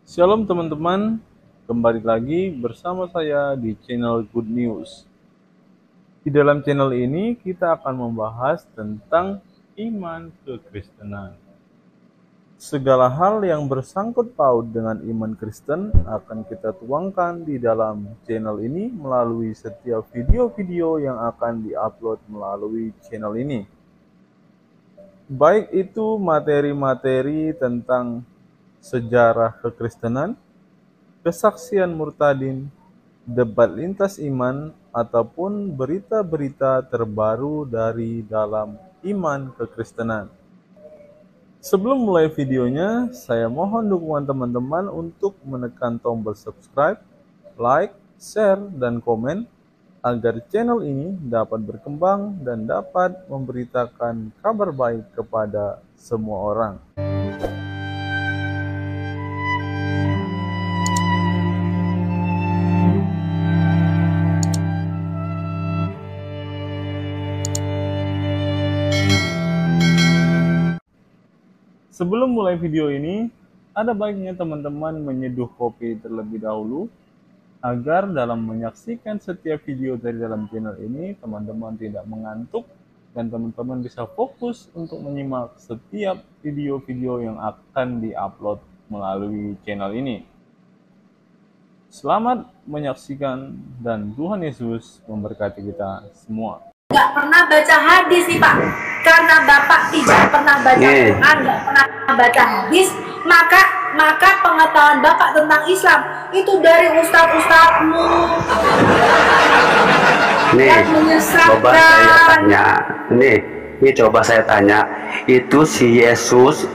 Shalom teman-teman, kembali lagi bersama saya di channel Good News. Di dalam channel ini kita akan membahas tentang iman kekristenan. Segala hal yang bersangkut paut dengan iman Kristen akan kita tuangkan di dalam channel ini melalui setiap video-video yang akan diupload melalui channel ini. Baik itu materi-materi tentang sejarah kekristenan, kesaksian murtadin, debat lintas iman, ataupun berita-berita terbaru dari dalam iman kekristenan. Sebelum mulai videonya, saya mohon dukungan teman-teman untuk menekan tombol subscribe, like, share, dan komen agar channel ini dapat berkembang dan dapat memberitakan kabar baik kepada semua orang. Sebelum mulai video ini, ada baiknya teman-teman menyeduh kopi terlebih dahulu, agar dalam menyaksikan setiap video dari dalam channel ini, teman-teman tidak mengantuk, dan teman-teman bisa fokus untuk menyimak setiap video-video yang akan diupload melalui channel ini. Selamat menyaksikan, dan Tuhan Yesus memberkati kita semua. Nggak pernah baca hadis nih Pak, karena Bapak tidak pernah baca Quran, nggak pernah baca hadis, maka pengetahuan Bapak tentang Islam itu dari ustadz-ustadzmu yang menyesatkan. Coba saya tanya, coba saya tanya, itu si Yesus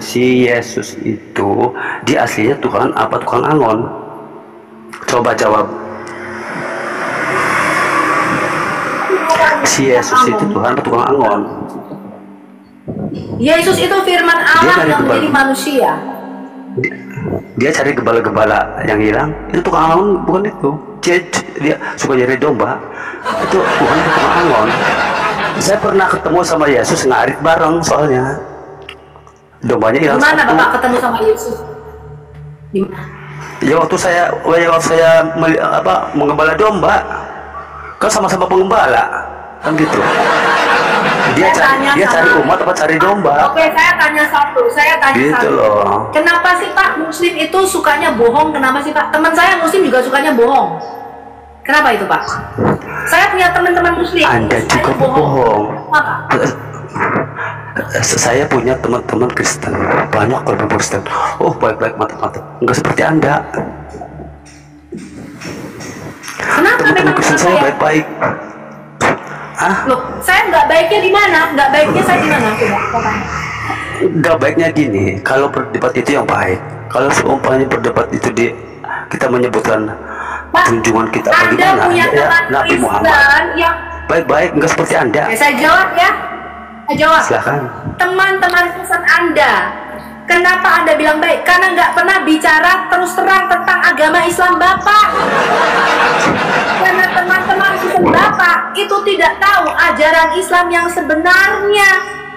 itu dia aslinya Tuhan apa tukang angon? Coba jawab. Si Yesus itu Tuhan atau tukang angon? Yesus itu firman Allah yang menjadi manusia. Dia cari gembala-gembala yang hilang. Itu tukang angon bukan itu. Dia suka nyari domba. Itu bukan tukang angon. Saya pernah ketemu sama Yesus ngarit bareng soalnya. Dombanya hilang. Gimana Bapak ketemu sama Yesus? Gimana? Ya waktu saya menggembala domba, kan sama-sama penggembala, kan gitu. Dia cari umat apa cari domba? Oke, saya tanya satu. Gitu loh. Kenapa sih Pak Muslim itu sukanya bohong? Kenapa sih Pak? Teman saya Muslim juga sukanya bohong. Kenapa itu Pak? Saya punya teman-teman Muslim. Anda juga bohong. Apa? Saya punya teman-teman Kristen, banyak korban Kristen. Oh baik-baik, mantap-mantap. Enggak seperti Anda. Kenapa teman-teman Kristen saya baik-baik? Loh, saya nggak baiknya di mana? Nggak baiknya saya di mana? Coba. Nggak baiknya gini, kalau berdebat itu yang baik. Kalau seumpamanya berdebat itu kita menyebutkan junjungan kita bagaimana ya, Nabi Muhammad. Baik-baik, nggak seperti Anda. Oke, saya jawab ya. Jawab. Silakan. Teman-teman Kristen Anda, kenapa Anda bilang baik? Karena nggak pernah bicara terus terang tentang agama Islam Bapak. Karena teman-teman Kristen Bapak itu tidak tahu ajaran Islam yang sebenarnya,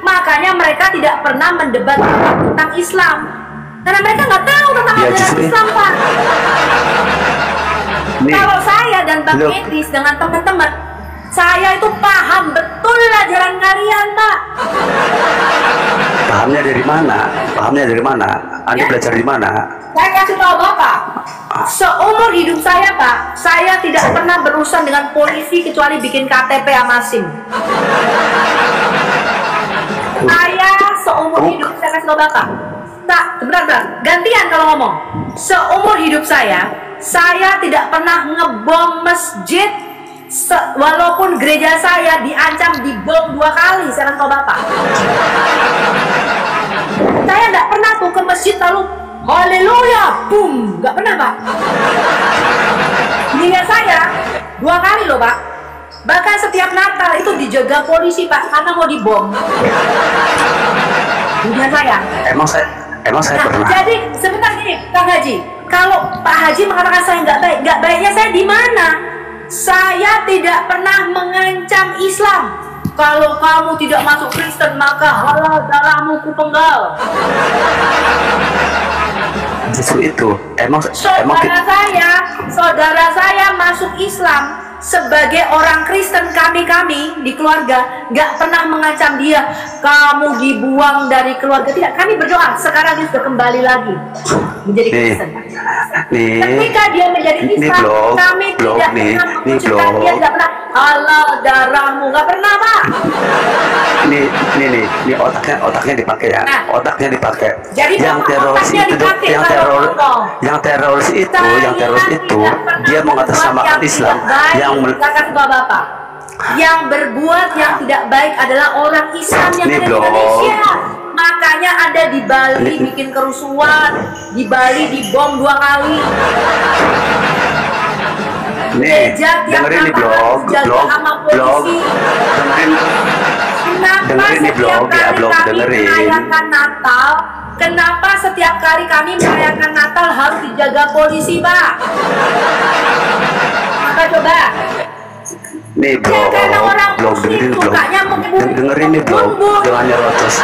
makanya mereka tidak pernah mendebat tentang Islam. Karena mereka nggak tahu tentang ajaran Islam, Pak. Kalau saya dan Bang Edis dengan teman-teman, saya itu paham betul ajaran kalian, Pak. Pahamnya dari mana? Anda belajar di mana? Saya kasih tahu Bapak, seumur hidup saya, Pak, saya tidak pernah berurusan dengan polisi kecuali bikin KTP sama SIM. Saya seumur hidup, saya kasih tahu Bapak. Tak, benar, gantian kalau ngomong. Seumur hidup saya tidak pernah ngebom masjid. Walaupun gereja saya diancam dibom 2 kali, saya kasih tahu Bapak. Saya nggak pernah tuh ke masjid lalu haleluya, boom, nggak pernah Pak. Gereja saya 2 kali loh Pak. Bahkan setiap Natal itu dijaga polisi Pak, karena mau dibom. Gereja saya. Emang saya pernah. Jadi sebentar gini, Kang Haji. Kalau Pak Haji mengatakan saya nggak baiknya saya di mana? Saya tidak pernah mengancam Islam. Kalau kamu tidak masuk Kristen maka halal darahmu kupenggal. justru itu emang saudara saya masuk Islam sebagai orang Kristen. Kami di keluarga nggak pernah mengancam dia, kamu dibuang dari keluarga, tidak. Kami berdoa sekarang dia sudah kembali lagi menjadi Kristen. Ketika dia menjadi Islam, kami tidak pernah mengucapkan dia, tidak pernah halal darahmu, nggak pernah, Pak. Ini otaknya dipakai ya. Nah, otaknya dipakai. Jadi yang teroris itu, yang teroris itu dia mengatasnamakan Islam. Bapak, yang berbuat yang tidak baik adalah orang Islam yang ada di Indonesia. Makanya ada di Bali bikin kerusuhan, di Bali dibom 2 kali. Dengerin nih blog, merayakan Natal? Kenapa setiap kali kami merayakan Natal harus dijaga polisi, Pak? Maka coba. Nih blog, dengerin nih blog, jangan nyerocos,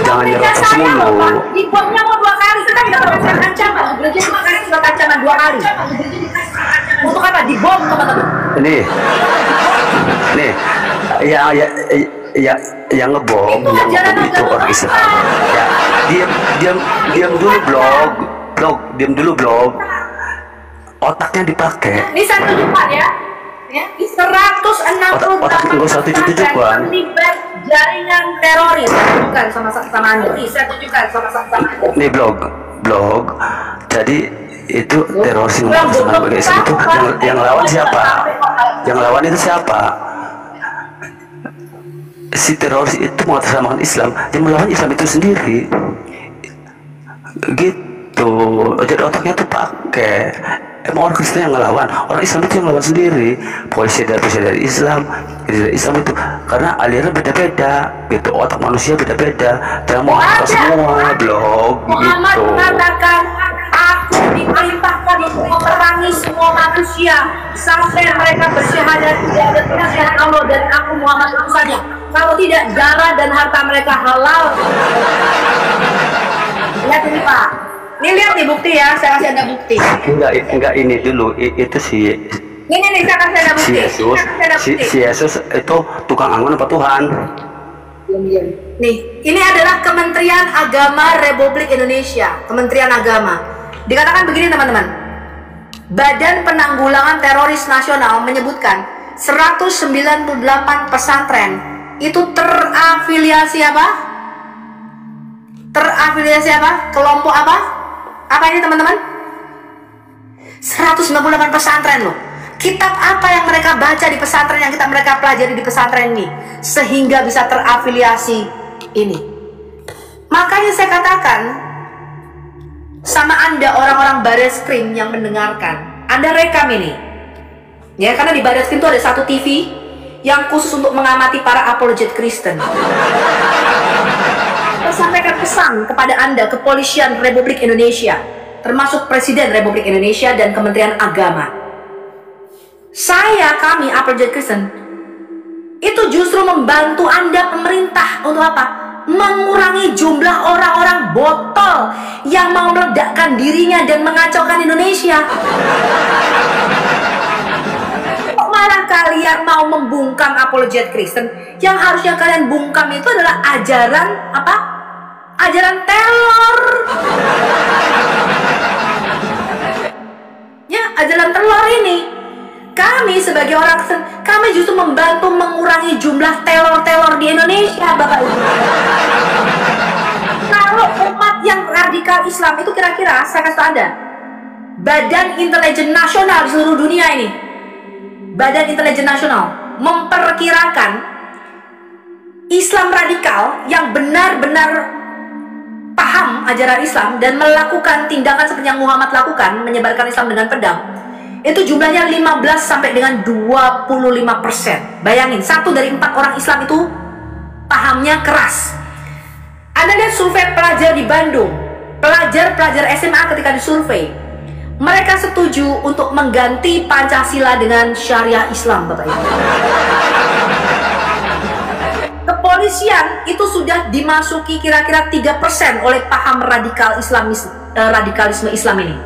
jangan nyerocos mulu. Dibomnya mau 2 kali, kita tidak merasakan ancaman. Gereja cuma kasih surat ancaman 2 kali. Untuk apa? Dibom, teman-teman. Nih, yang ngebom, itu orang Islam. Ya, diam dulu blog, diam dulu blog. Otaknya dipakai. Ini 174 ya. 168 terlibat jaringan teroris. Bukan sama Anda. Saya tunjukkan sama-sama. Nih blog. Jadi itu teroris yang Islam itu yang lawan siapa? Yang lawan itu siapa? Si teroris itu mengatasnamakan Islam, yang melawan Islam itu sendiri. Gitu. Jadi otaknya tuh pakai. Emang orang Kristen yang ngelawan, orang Islam itu yang ngelawan sendiri. Polisi dari Islam, dari Islam itu karena alirannya beda-beda, gitu. Otak manusia beda-beda. Jangan mau semua blog. Muhammad gitu. mengatakan, aku diperintahkan untuk memerangi semua manusia sampai mereka bersyahadat tidak ada Tuhan Allah dan aku Muhammad utusannya. Kalau tidak, darah dan harta mereka halal. Lihat ini, Pak. Ini lihat nih bukti ya, saya kasih Anda bukti. Enggak ini dulu, itu si Ini saya kasih Anda bukti. Si Yesus itu tukang angon apa Tuhan? Nih, ini adalah Kementerian Agama Republik Indonesia, Kementerian Agama. Dikatakan begini teman-teman, Badan Penanggulangan Teroris Nasional menyebutkan 198 pesantren itu terafiliasi apa? Terafiliasi apa? Kelompok apa? Apa ini teman-teman? 198 pesantren loh. Kitab apa yang mereka baca di pesantren, yang mereka pelajari di pesantren ini sehingga bisa terafiliasi ini? Makanya saya katakan sama Anda orang-orang Bareskrim yang mendengarkan, Anda rekam ini ya, karena di Bareskrim itu ada satu TV yang khusus untuk mengamati para apologet Kristen. Saya sampaikan pesan kepada Anda, Kepolisian Republik Indonesia, termasuk Presiden Republik Indonesia dan Kementerian Agama. Kami apologet Kristen itu justru membantu Anda pemerintah untuk apa? Mengurangi jumlah orang-orang botol yang mau meledakkan dirinya dan mengacaukan Indonesia. Kok malah kalian mau membungkam apologet Kristen? Yang harusnya kalian bungkam itu adalah ajaran apa? Ajaran teror. Ya, ajaran teror ini. Kami sebagai orang Kristen, kami justru membantu mengurangi jumlah teror-teror di Indonesia, Bapak Ibu. Kalau umat yang radikal Islam itu kira-kira, saya kasih tahu Anda, Badan Intelijen Nasional di seluruh dunia ini, Badan Intelijen Nasional memperkirakan Islam radikal yang benar-benar paham ajaran Islam dan melakukan tindakan seperti yang Muhammad lakukan, menyebarkan Islam dengan pedang, itu jumlahnya 15 sampai dengan 25%. Bayangin, 1 dari 4 orang Islam itu pahamnya keras. Anda lihat survei pelajar di Bandung, pelajar SMA ketika disurvei, mereka setuju untuk mengganti Pancasila dengan Syariah Islam, Bapak Ibu. Kepolisian itu sudah dimasuki kira-kira 3% oleh paham radikal Islamis radikalisme Islam ini.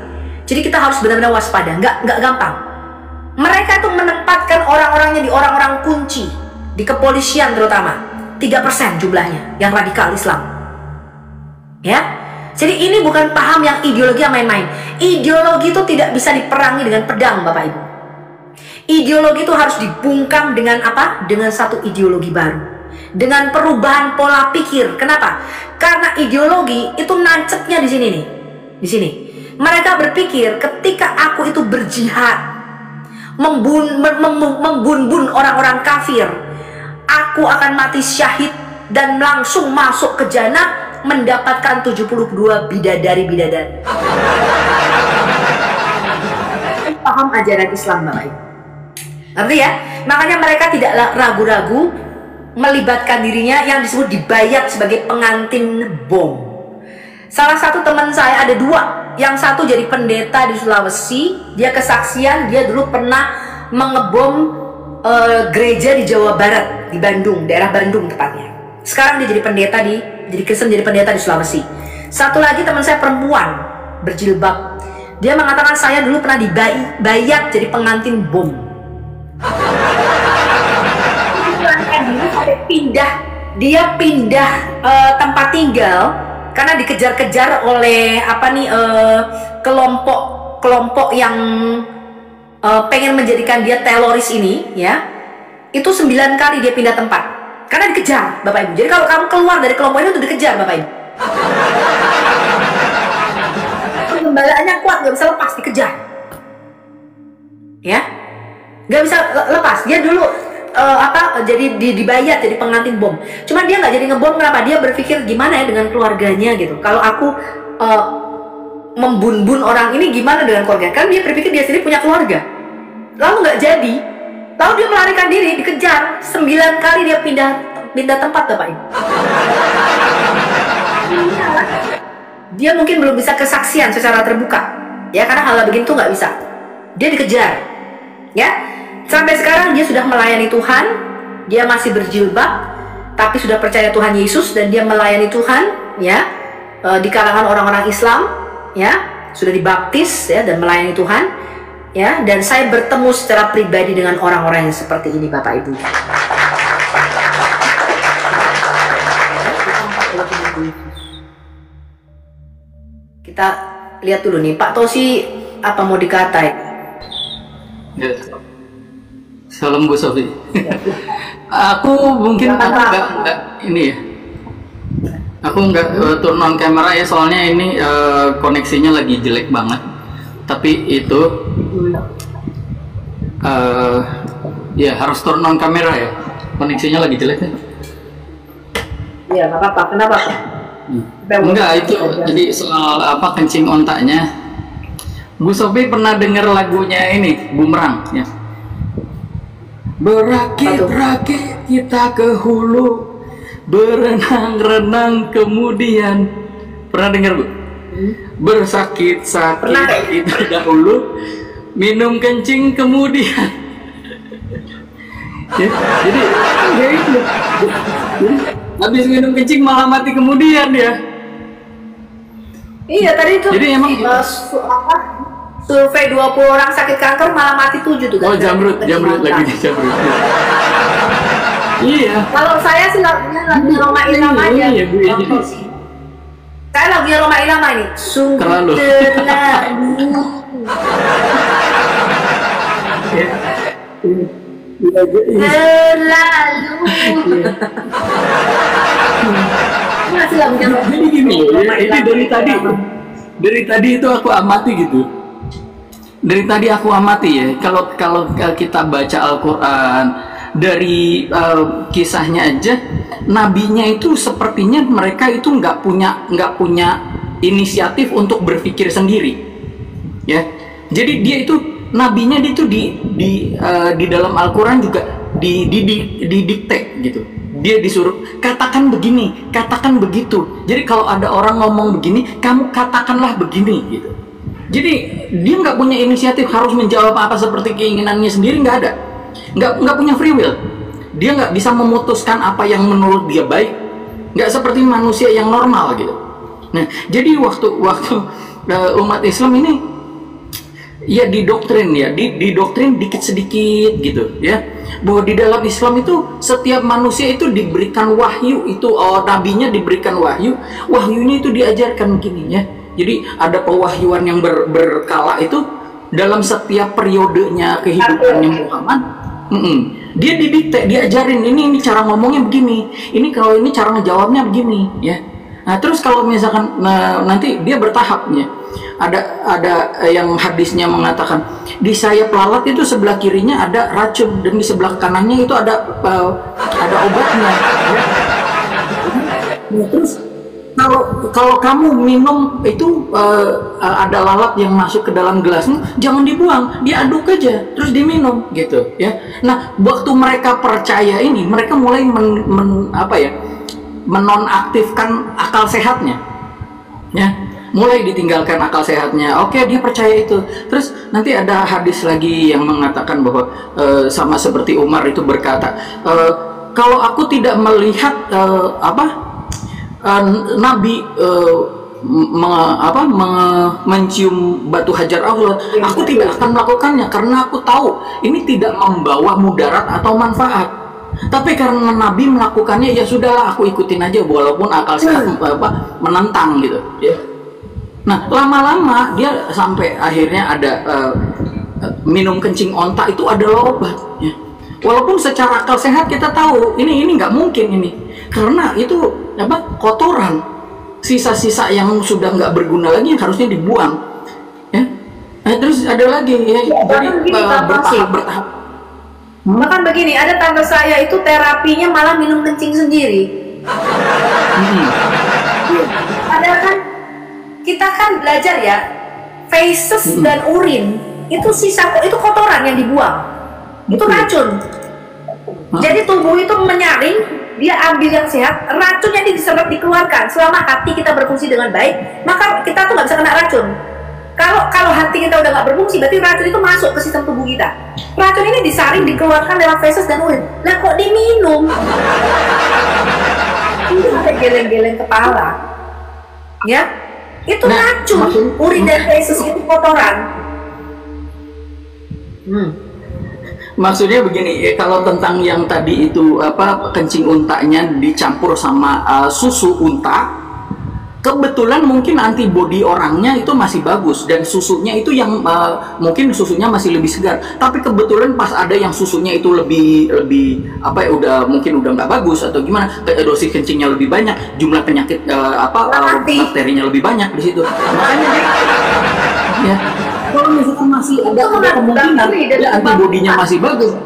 Jadi kita harus benar-benar waspada, nggak gampang. Mereka tuh menempatkan orang-orangnya di orang-orang kunci, di kepolisian terutama, 3% jumlahnya yang radikal Islam. Ya, jadi ini bukan paham yang ideologi yang main-main. Ideologi itu tidak bisa diperangi dengan pedang, Bapak Ibu. Ideologi itu harus dibungkam dengan apa? Dengan satu ideologi baru, dengan perubahan pola pikir. Kenapa? Karena ideologi itu nancetnya di sini nih, di sini. Mereka berpikir ketika aku itu berjihad, membun orang-orang kafir, aku akan mati syahid dan langsung masuk ke jannah mendapatkan 72 bidadari-bidadari. Paham ajaran Islam, Bapak Ibu? Ngerti ya? Makanya mereka tidak ragu-ragu melibatkan dirinya yang disebut dibayat sebagai pengantin bom. Salah satu teman saya ada 2. Yang satu jadi pendeta di Sulawesi. Dia kesaksian, dia dulu pernah mengebom gereja di Jawa Barat, di Bandung, daerah Bandung tepatnya. Sekarang dia jadi pendeta jadi Kristen, jadi pendeta di Sulawesi. Satu lagi teman saya perempuan berjilbab. Dia mengatakan saya dulu pernah dibayat jadi pengantin bom. Dia pindah tempat tinggal karena dikejar-kejar oleh kelompok yang pengen menjadikan dia teroris ini, ya. Itu 9 kali dia pindah tempat karena dikejar, Bapak Ibu. Jadi kalau kamu keluar dari kelompok ini tuh dikejar, Bapak Ibu. Gembalaannya kuat, nggak bisa lepas, dikejar, ya, nggak bisa lepas. Dia dulu jadi dibayat jadi pengantin bom. Cuman dia nggak jadi ngebom. Kenapa? Dia berpikir gimana ya dengan keluarganya gitu. Kalau aku membun-bun orang ini, gimana dengan keluarga? Kan dia berpikir dia sendiri punya keluarga. Lalu nggak jadi. Lalu dia melarikan diri, dikejar. 9 kali dia pindah tempat, Bapak Ibu. Dia mungkin belum bisa kesaksian secara terbuka, ya, karena hal begini tuh nggak bisa. Dia dikejar, ya. Sampai sekarang dia sudah melayani Tuhan, dia masih berjilbab, tapi sudah percaya Tuhan Yesus dan dia melayani Tuhan, ya, di kalangan orang-orang Islam, ya, sudah dibaptis, ya, dan melayani Tuhan, ya. Dan saya bertemu secara pribadi dengan orang-orang yang seperti ini, Bapak Ibu. Kita lihat dulu nih, Pak Tosi, apa mau dikatai? Ya. Salam Bu Sofi. Aku mungkin enggak ini ya. Aku enggak turn on kamera ya, soalnya ini koneksinya lagi jelek banget. Tapi itu ya harus turn on kamera ya. Koneksinya lagi jelek ya. Iya, nggak apa-apa. Kenapa, Pak? Enggak, itu jadi soal apa, kencing ontaknya. Bu Sofi pernah dengar lagunya ini, Bumerang ya? Berakit-rakit kita ke hulu, berenang-renang kemudian. Pernah dengar, Bu? Bersakit-sakit kita dahulu, minum kencing kemudian. Ya, jadi ya itu. Habis minum kencing malah mati kemudian ya. Iya, tadi itu. Jadi emang survei 20 orang sakit kanker malah mati 7 tuh. Oh, jamrut lagi jamrut. Iya. Kalau saya sih lagunya Roma Irama aja. Iya, Bu. Saya lagunya Roma Irama ini. Sungguh terlalu. Jadi gini loh, ya, ini dari tadi itu aku amati gitu. Dari tadi aku amati ya, kalau kita baca Al-Quran dari kisahnya aja, nabinya itu sepertinya mereka itu nggak punya inisiatif untuk berpikir sendiri, ya. Jadi dia itu nabinya dia itu di dalam Al-Quran juga didikte gitu. Dia disuruh katakan begini, katakan begitu. Jadi kalau ada orang ngomong begini, kamu katakanlah begini gitu. Jadi dia nggak punya inisiatif harus menjawab apa seperti keinginannya sendiri, nggak ada, nggak punya free will. Dia nggak bisa memutuskan apa yang menurut dia baik, nggak seperti manusia yang normal gitu. Nah, jadi waktu umat Islam ini ya didoktrin ya, didoktrin dikit sedikit gitu ya, bahwa di dalam Islam itu setiap manusia itu diberikan wahyu, itu nabinya diberikan wahyu, wahyunya itu diajarkan begini ya. Jadi ada pewahyuan yang berkala itu dalam setiap periodenya kehidupannya Muhammad. Dia didikte, diajarin ini cara ngomongnya begini, ini kalau ini cara ngejawabnya begini ya. Nah terus kalau misalkan nanti dia bertahapnya. Ada yang hadisnya mengatakan di sayap lalat itu sebelah kirinya ada racun dan di sebelah kanannya itu ada obatnya. Nah, terus kalau kamu minum itu ada lalat yang masuk ke dalam gelasmu, jangan dibuang, diaduk aja terus diminum gitu ya. Nah waktu mereka percaya ini, mereka mulai menonaktifkan akal sehatnya ya, mulai ditinggalkan akal sehatnya. Oke, dia percaya itu. Terus nanti ada hadis lagi yang mengatakan bahwa sama seperti Umar itu berkata, kalau aku tidak melihat Nabi mencium batu hajar Allah, aku tidak akan melakukannya karena aku tahu ini tidak membawa mudarat atau manfaat. Tapi karena Nabi melakukannya, ya sudahlah, aku ikutin aja walaupun akal sehat menentang gitu ya. Nah lama-lama dia sampai akhirnya ada minum kencing onta itu adalah obat ya. Walaupun secara akal sehat kita tahu ini nggak mungkin ini, karena itu kotoran, sisa-sisa yang sudah nggak berguna lagi yang harusnya dibuang ya. Nah, terus ada lagi ya, jadi bertahap. Bahkan begini, ada tante saya itu terapinya malah minum kencing sendiri. Padahal kan kita kan belajar ya, feces dan urin itu itu kotoran yang dibuang, itu racun. Jadi tubuh itu menyaring, dia ambil yang sehat, racun yang diserap dikeluarkan. Selama hati kita berfungsi dengan baik, maka kita tuh nggak bisa kena racun. Kalau hati kita udah nggak berfungsi, berarti racun itu masuk ke sistem tubuh kita. Racun ini disaring, dikeluarkan lewat feses dan urin. Nah kok diminum? Itu ada geleng-geleng kepala, ya? Itu racun. Urin dan feses itu kotoran. Maksudnya begini, kalau tentang yang tadi itu kencing untanya dicampur sama susu unta, kebetulan mungkin antibodi orangnya itu masih bagus dan susunya itu yang mungkin susunya masih lebih segar. Tapi kebetulan pas ada yang susunya itu lebih mungkin udah nggak bagus atau gimana, dosis kencingnya lebih banyak, jumlah penyakit bakterinya lebih banyak di situ. Makanya ya. Kalau misalkan masih ada kemungkinan antibodinya masih bagus,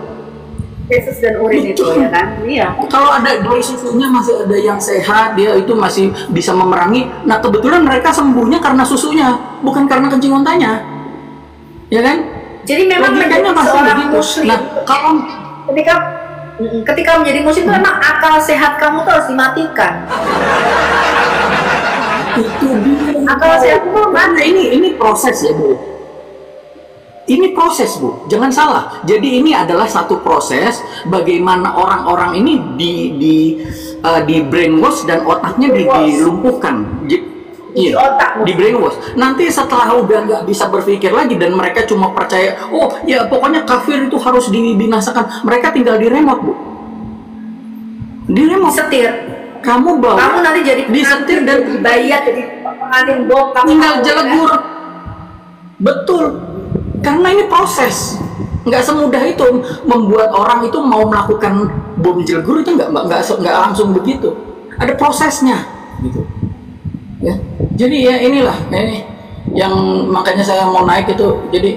feses dan urin itu ya kan, iya. Kalau ada dari susunya masih ada yang sehat, dia itu masih bisa memerangi. Nah kebetulan mereka sembuhnya karena susunya, bukan karena kencing ontanya, ya kan? Jadi memang menjadi seorang muslim. Nah kalau ketika menjadi muslim itu memang akal sehat kamu tuh harus dimatikan. Itu dia. Akal sehat itu mana? Ini proses ya Bu. Ini proses Bu, jangan salah. Jadi ini adalah satu proses bagaimana orang-orang ini di brainwash dan otaknya dilumpuhkan. Iya, di brainwash. Nanti setelah udah nggak bisa berpikir lagi dan mereka cuma percaya, oh ya pokoknya kafir itu harus dibinasakan. Mereka tinggal di remote Bu. Di remote. Setir. Kamu bawa. Kamu nanti jadi disetir dan dibayar jadi pengantin bom. Tinggal jelegur. Betul. Karena ini proses, nggak semudah itu membuat orang itu mau melakukan bom jelegur itu nggak langsung begitu, ada prosesnya, gitu. Ya, jadi ya inilah, ini yang makanya saya mau naik itu, jadi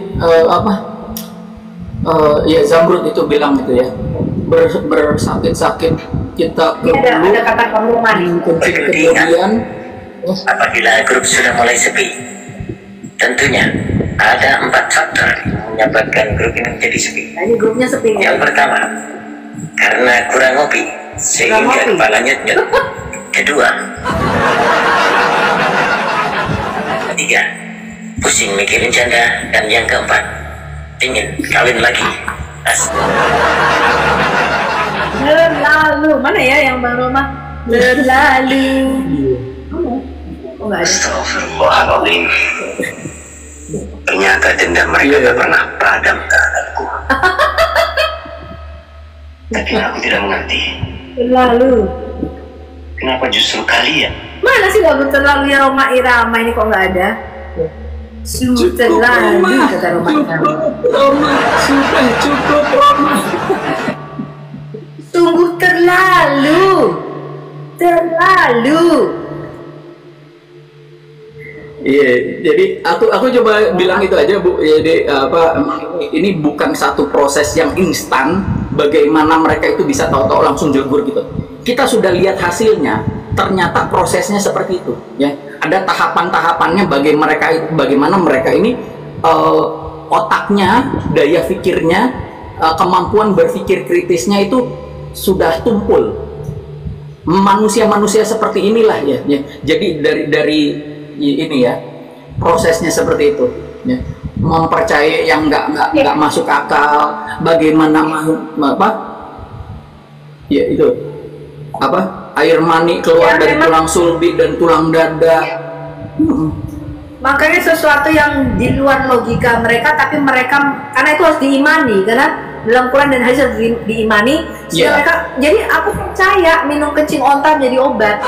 ya Zamrud itu bilang gitu ya, bersakit-sakit kita ada kata kemuruman. Kemudian apabila grup sudah mulai sepi, tentunya ada 4 faktor yang menyebabkan grup ini menjadi sepi. Nah, ini grupnya sepi. Yang pertama, karena kurang ngopi sehingga kepalanya nyut. Kedua, ketiga, pusing mikirin janda. Dan yang keempat, ingin kawin lagi. Lalu mana ya yang Bang Roma? Lalu. Oh, enggak ada. Astagfirullahaladzim. Luka dendam mereka tak pernah padam terhadapku. Tapi aku tidak mengerti. Terlalu. Kenapa justru kalian? Mana sih lagu terlalu ya Roma Irama ini kok nggak ada? Terlalu kata Roma Irama. Sudah cukup Roma. Sungguh terlalu. Iya, jadi aku coba bilang itu aja Bu. Jadi ini bukan satu proses yang instan. Bagaimana mereka itu bisa tahu-tahu langsung jegur gitu. Kita sudah lihat hasilnya. Ternyata prosesnya seperti itu. Ya, ada tahapan-tahapannya bagaimana mereka ini otaknya, daya pikirnya, kemampuan berpikir kritisnya itu sudah tumpul. Manusia-manusia seperti inilah ya. Jadi dari ini ya, prosesnya seperti itu ya. Mempercayai yang nggak masuk akal, bagaimana ya itu air mani keluar dari tulang sulbi dan tulang dada. Makanya sesuatu yang di luar logika mereka, tapi mereka karena itu harus diimani, karena dalam Quran dan hadis harus diimani. Mereka, jadi aku percaya minum kencing onta menjadi obat.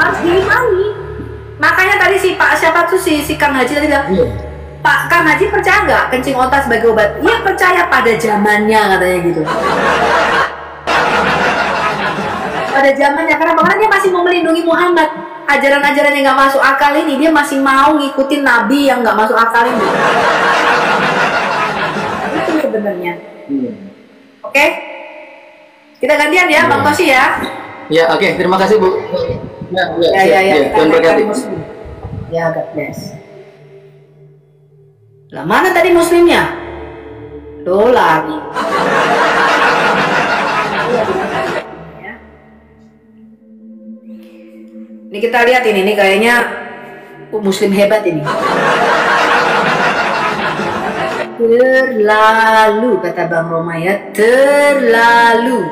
Harus diimani. Makanya tadi siapa tuh si Kang Haji tadi bilang, Pak Kang Haji percaya nggak kencing onta sebagai obat? Iya percaya pada zamannya katanya gitu. Pada zamannya, karena dia masih mau melindungi Muhammad. Ajaran-ajaran yang nggak masuk akal ini dia masih mau ngikutin Nabi yang nggak masuk akal ini. Itu sebenarnya. Oke? Kita gantian ya, Bang Tosi ya. Ya, oke. Terima kasih Bu. Ya. Tuhan berkati. Ya, God bless. Lah mana tadi muslimnya? Lari. Ini kita lihat ini kayaknya muslim hebat ini. Terlalu kata Bang Roma ya, terlalu.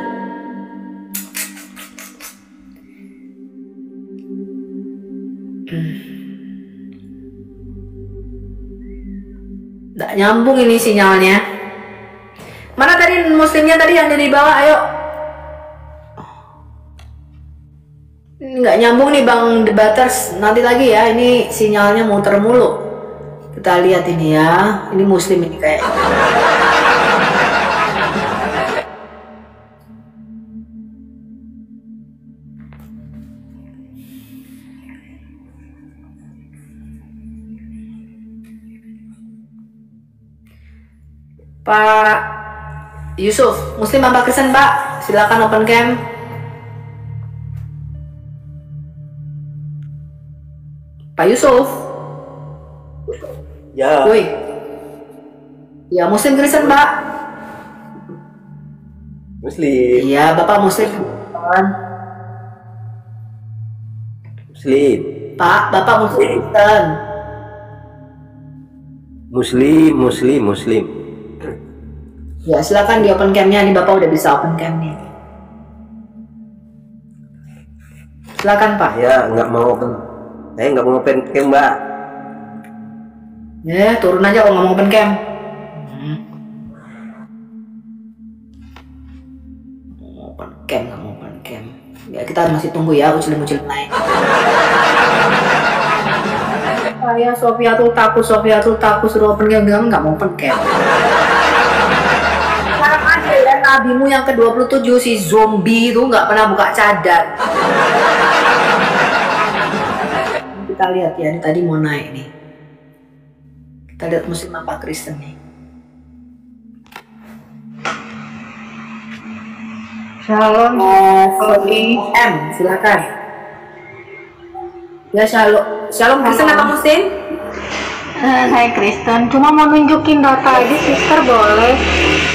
Nggak nyambung ini sinyalnya. Mana tadi muslimnya tadi yang dari bawah, ayo. Nggak nyambung nih Bang Debaters, nanti lagi ya, ini sinyalnya muter mulu. Kita lihat ini ya, ini muslim ini kayak. Pak Yusuf, muslim apa Kristen Pak? Silakan open cam. Pak Yusuf. Ya. Woi. Ya muslim Kristen Pak. Muslim. Iya Bapak muslim. Muslim. Pak, Bapak muslim Kristen. Muslim. Ya silakan di open camnya, nih Bapak udah bisa open cam nih. Silakan Pak. Ya nggak mau open. Saya nggak mau open cam Mbak. Ya turun aja kalau nggak mau open cam. Nggak mau open cam. Ya kita masih tunggu ya ucil naik. Saya Sofiatul takut suruh open cam, nggak mau open cam. Sekarang aja ya nabimu yang ke-27 si zombie itu nggak pernah buka cadar. Kita lihat ya, ini tadi mau naik nih. Kita lihat muslim apa Kristen nih. Shalom M, silakan. Ya shalom Kristen apa muslim? Saya Kristen, cuma mau nunjukin data aja sister boleh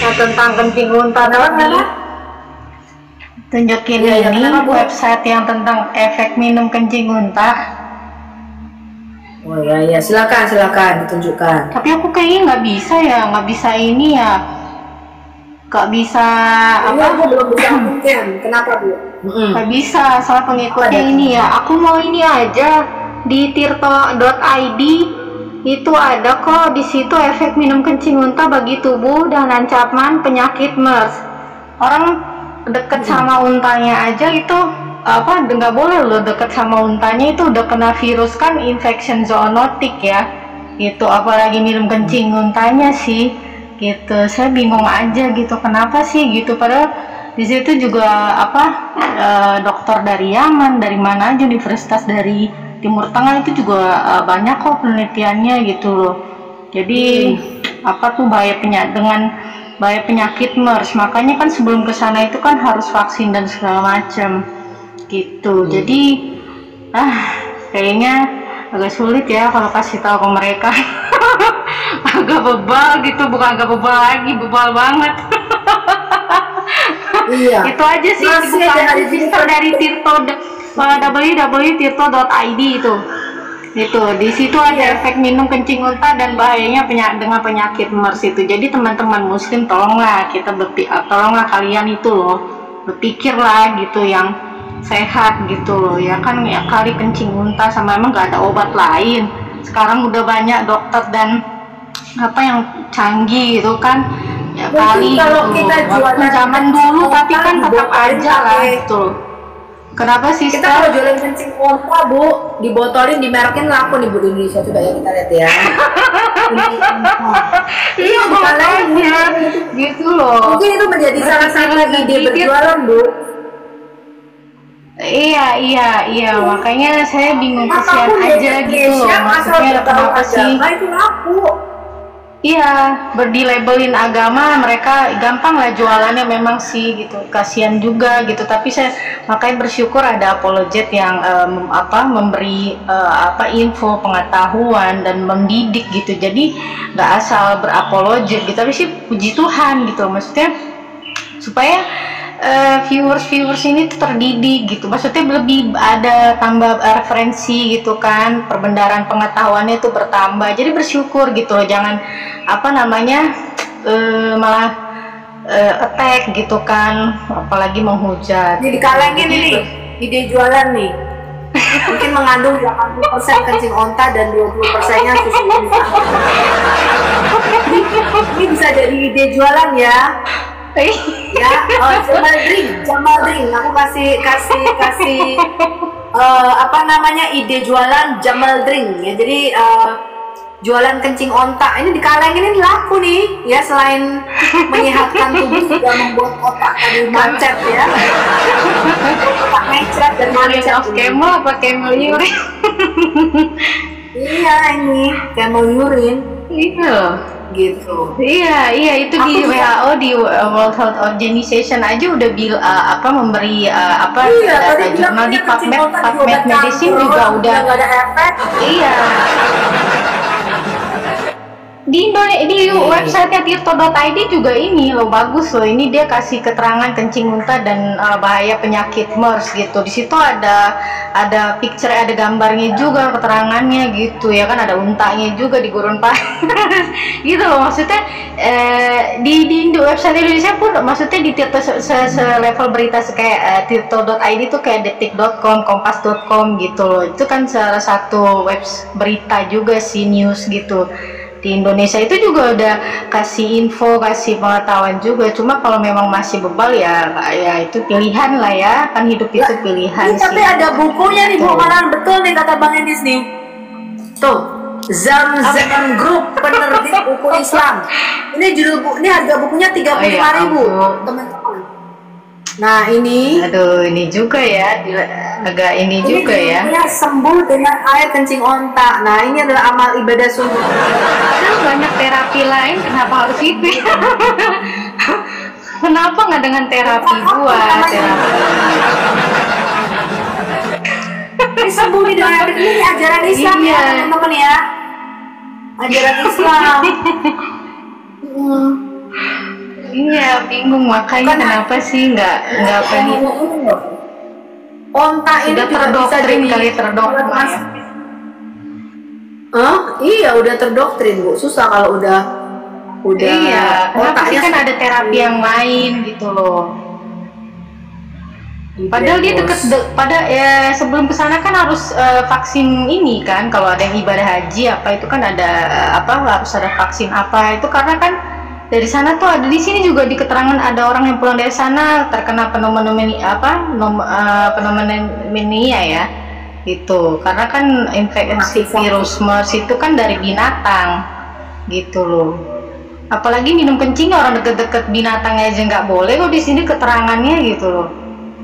ya, tentang kencing unta tadi. Tunjukin ya, ini kenapa, Bu? website yang tentang efek minum kencing unta. Oh ya silakan ditunjukkan. Tapi aku kayaknya nggak bisa ini ya, nggak bisa Aku belum bisa open cam. Kenapa Bu? nggak bisa soal pengikutnya ini ya. Aku mau ini aja di tirto.id Itu ada kok di situ efek minum kencing unta bagi tubuh dan ancaman penyakit MERS. Orang deket sama untanya aja itu nggak boleh loh deket sama untanya, itu udah kena virus kan, infection zoonotik ya. Gitu, apalagi minum kencing untanya sih. Gitu, saya bingung aja gitu, kenapa sih gitu, padahal di situ juga dokter dari Yaman, dari mana aja, universitas dari Timur Tengah itu juga banyak kok penelitiannya gitu loh. Jadi dengan bahaya penyakit MERS, makanya kan sebelum ke sana itu kan harus vaksin dan segala macam gitu. Jadi kayaknya agak sulit ya kalau kasih tahu ke mereka. Agak bebal gitu, bukan agak bebal lagi, bebal banget. Iya. Itu aja sih, bukan dari Tirto, www.tirto.id itu. Di situ ada efek minum kencing unta dan bahayanya dengan penyakit MERS itu. Jadi teman-teman muslim, tolonglah kalian itu loh, berpikirlah gitu yang sehat gitu loh ya kan, ya kali kencing unta sama emang gak ada obat lain. Sekarang udah banyak dokter dan yang canggih gitu kan, ya kali kalau gitu. kita Walaupun zaman dulu tapi kan tetap aja lah gitu. Kenapa sih kita kalau jualan kencing unta Bu, dibotolin, dimerekin, laku nih Bu di Indonesia. Coba ya kita lihat ya. Iya makanya gitu loh. Mungkin itu menjadi salah satu ide berjualan Bu. Iya, makanya saya bingung, kesian aja gitu loh. Maksudnya kenapa sih? Itu laku. Iya, berdilabelin agama, mereka gampang lah jualannya memang sih gitu. Kasihan juga gitu. Tapi saya makanya bersyukur ada apologet yang memberi info, pengetahuan dan mendidik gitu. Jadi nggak asal berapologet gitu. Tapi sih puji Tuhan gitu. Maksudnya supaya viewers ini tuh terdidik gitu, maksudnya lebih ada tambah referensi gitu kan, perbendaharaan pengetahuannya tuh bertambah, jadi bersyukur gitu loh, jangan malah attack gitu kan, apalagi menghujat. Ini dikalengin ini ide jualan nih, mungkin mengandung 80% kencing onta dan 20%-nya susu unta. Ini bisa jadi ide jualan ya. Ya, Jamal Drink. Aku kasih ide jualan Jamal Drink ya. Jadi jualan kencing onta ini dikalengin, ini laku nih ya, selain menyehatkan tubuh juga membuat otak tadi macet ya. Otak macet dan macet. Camel apa camel urine? Iya, ini camel urine. Iya. Gitu. Iya itu di WHO, di World Health Organization aja udah memberi data jurnal di PubMed Medicine juga udah ada efek. Iya. Di websitenya tirto.id juga ini loh, bagus loh, ini dia kasih keterangan kencing unta dan bahaya penyakit MERS gitu. Di situ ada picture, ada gambarnya juga, keterangannya gitu ya kan, ada untanya juga di gurun panas gitu loh. Maksudnya di website Indonesia pun, maksudnya di Tirto selevel berita kayak tirto.id tuh kayak detik.com, kompas.com gitu loh. Itu kan salah satu web berita juga sih, news gitu. Di Indonesia itu juga udah kasih info, kasih pengetahuan juga. Cuma kalau memang masih bebal ya itu pilihan lah ya, kan hidup itu pilihan sih. Tapi ada bukunya nih Bu, malah betul nih kata Bang Endis nih. Tuh, Zam Group, penerbit buku Islam. Ini judul ini harga bukunya 35.000, teman-teman. Nah ini, aduh ini juga ya, agak ini juga ya. Sembuh dengan air kencing onta. Nah ini adalah amal ibadah sungguh. Kan banyak terapi lain, kenapa harus itu? Kenapa nggak dengan terapi terapi? Ini sembuh nih dengan air, ini ajaran Islam ya teman-teman ya. Ajaran Islam. Iya, bingung makanya kenapa sih nggak pengen. Onta ini udah terdoktrin kali, terdogma ya. Iya udah terdoktrin Bu, susah kalau udah iya, tapi kan ada terapi yang lain gitu loh. Padahal dia pada sebelum kesana kan harus vaksin ini kan, kalau ada yang ibadah haji apa itu kan ada harus ada vaksin apa itu, karena kan dari sana tuh ada, di sini juga di keterangan ada orang yang pulang dari sana terkena pneumonia ya gitu, karena kan infeksi virus MERS itu kan dari binatang gitu loh. Apalagi minum kencing, orang deket-deket binatang aja nggak boleh kok di sini keterangannya gitu loh.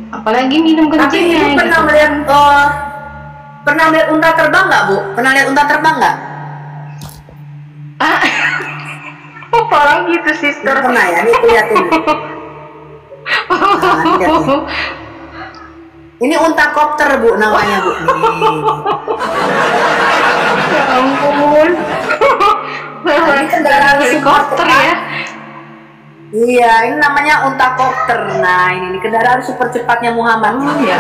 Apalagi minum kencingnya. Tapi pernah melihat unta terbang nggak, Bu? Pernah lihat unta terbang nggak? Orang gitu, sister. Pernah ya? Ini lihatin. Ini unta kopter, Bu, namanya, Bu. Ya ampun. Ini kendaraan helikopter ya. Iya, ini namanya unta kopter. Nah, ini kendaraan super cepatnya Muhammad. Ya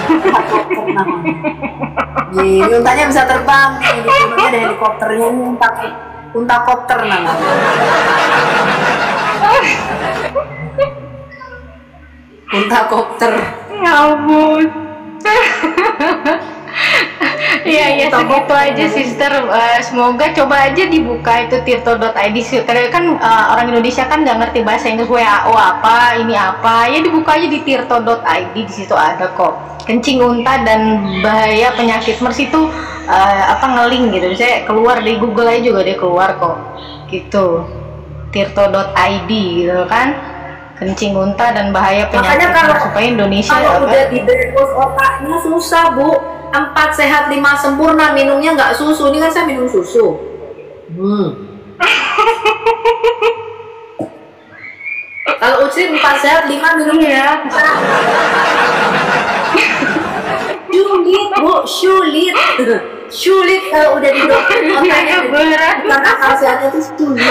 Helikopter namanya. Ini untanya bisa terbang. Ini ada helikopternya, ini unta kopter namanya. Unta kopter. Ya ampun. Iya segitu aja, sister. Semoga coba aja dibuka itu tirto.id. Karena kan orang Indonesia kan nggak ngerti bahasa Inggris, WHO apa, ini apa, ya dibuka aja di tirto.id. Di situ ada kok kencing unta dan bahaya penyakit MERS itu ngeling gitu. Saya keluar di Google aja juga dia keluar kok gitu, tirto.id gitu kan, kencing unta dan bahaya penyakit MERS, supaya Indonesia kalau udah dibungkus otaknya susah, Bu. 4 sehat 5 sempurna, minumnya nggak susu. Ini kan saya minum susu. Kalau Uci 4 sehat 5 minumnya. Sulit, Bu, sulit. Sulit kalau udah didoktrin otaknya berat. Karena khasiatnya itu sulit.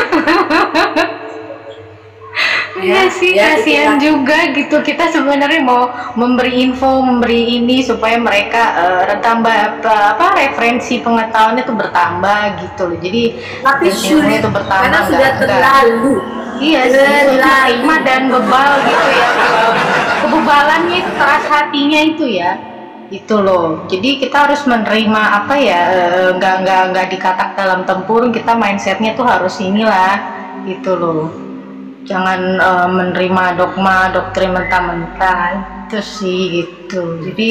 Iya sih, kasihan juga gitu. Kita sebenarnya mau memberi info, memberi ini supaya mereka referensi pengetahuannya tuh bertambah gitu loh. Jadi tapi sulit itu bertambah, karena sudah terlalu. Iya, terima dan bebal gitu ya. Kebebalannya itu, keras hatinya itu ya. Itu loh. Jadi kita harus menerima nggak dikatak dalam tempurung. Kita mindsetnya tuh harus inilah gitu loh. Jangan menerima dogma, doktrin mentah-mentah itu sih gitu. Jadi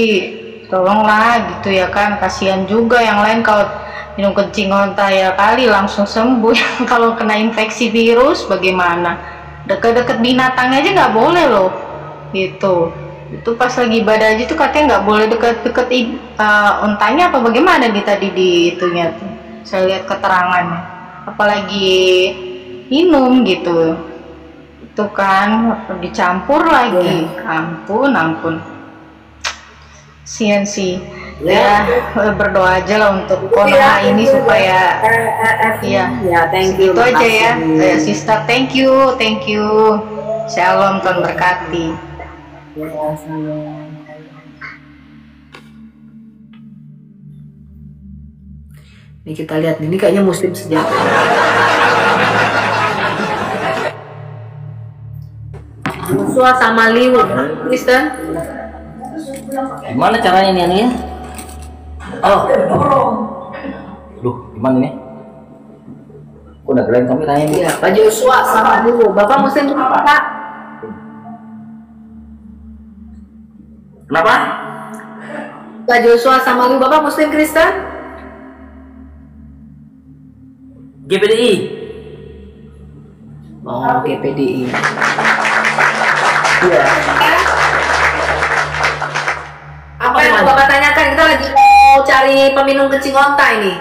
tolonglah gitu ya kan, kasihan juga yang lain kalau minum kencing onta ya kali langsung sembuh. Kalau kena infeksi virus bagaimana? Deket-deket binatang aja nggak boleh loh gitu. Itu pas lagi ibadah aja tuh katanya nggak boleh deket-deket ontanya apa bagaimana tadi di itunya tuh. Saya lihat keterangannya. Apalagi minum gitu. Itu kan dicampur lagi. Ampun. Sian sih. Ya, berdoa aja lah untuk corona ini supaya thank you. Itu aja ya. Sister, thank you. Shalom, Tuhan berkati. Ini kita lihat, ini kayaknya muslim sejati. Joshua sama Liu, Kristen. Gimana caranya nih anunya? Gimana nih? Udah keren kameranya nih. Iya, Pak Joshua sama Liu. Bapak muslim Pak? Kenapa? Pak Joshua sama Liu, Bapak muslim Kristen? GPDI. Oh, GPDI. Iya. Apa yang mau Bapak tanyakan? Kita lagi mau cari peminum kencing onta ini.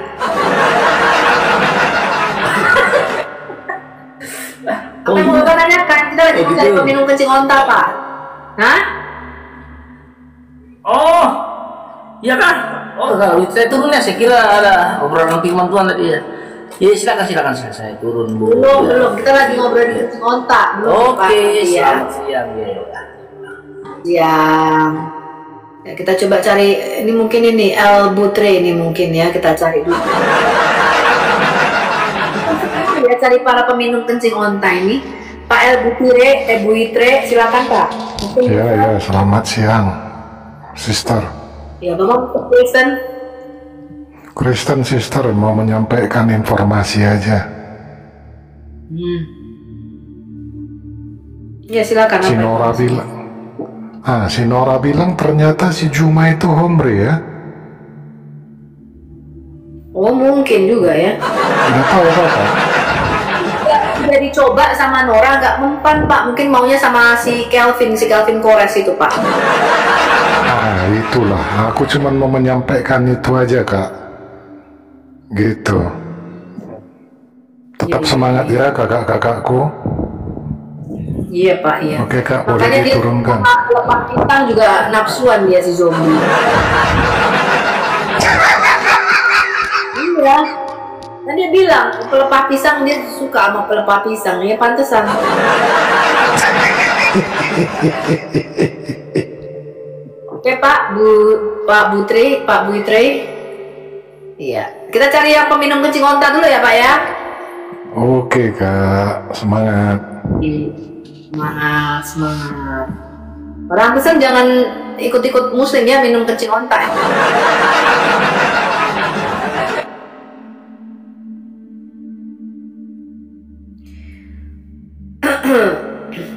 Apa yang mau Bapak tanyakan? Kita lagi mau cari peminum kencing onta, Pak. Hah? Oh, iya kan? Oh, kalau saya turun ya, saya kira ada obrolan firman Tuhan tadi ya. Ya silakan saya turun Bu. Belum. Kita lagi ngobrol di kencing onta. Oke, selamat siang ya. Siang. Ya, kita coba cari ini, mungkin ini El Butre ini mungkin ya, kita cari dulu. Ya, cari para peminum kencing onta ini. Pak El Bu Itre, silakan Pak. Mungkin Ya, selamat siang, Sister. ya Bapak Kristen. Kristen Sister mau menyampaikan informasi aja. Ya silakan. Si Nora bilang ternyata si Juma itu hombre ya. Oh mungkin juga ya. Nggak tahu apa. Udah dicoba sama Nora nggak mempan Pak, mungkin maunya sama si Kelvin Kores itu Pak. Itulah, aku cuma mau menyampaikan itu aja Kak. Gitu. Tetap semangat ya kakak-kakakku. Iya Pak, iya. Oke Kak, boleh Makanya diturunkan. Lepas bintang juga nafsuan dia si zombie. Iya. Kan dia bilang pelepah pisang, dia suka sama pelepah pisang. Ya pantesan. Oke Pak Bu Itre. Iya. Kita cari yang peminum kencing onta dulu ya Pak ya. Oke Kak, semangat. Semangat. Orang pesan jangan ikut-ikut muslim ya minum kencing onta.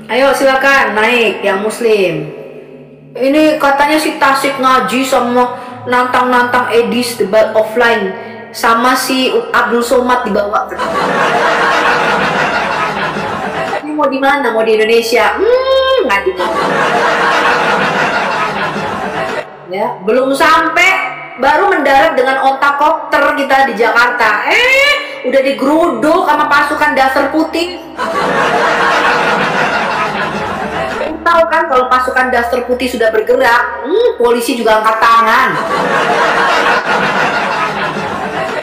Ayo silakan naik yang muslim. Ini katanya si Tasik ngaji sama nantang-nantang Edis debat offline sama si Abdul Somad dibawa. Ini mau di mana? Mau di Indonesia? Ngaji. Ya, belum sampai baru mendarat dengan ontakopter kita di Jakarta. Udah digeruduk sama pasukan dasar putih. Tahu kan kalau pasukan dasar putih sudah bergerak, polisi juga angkat tangan.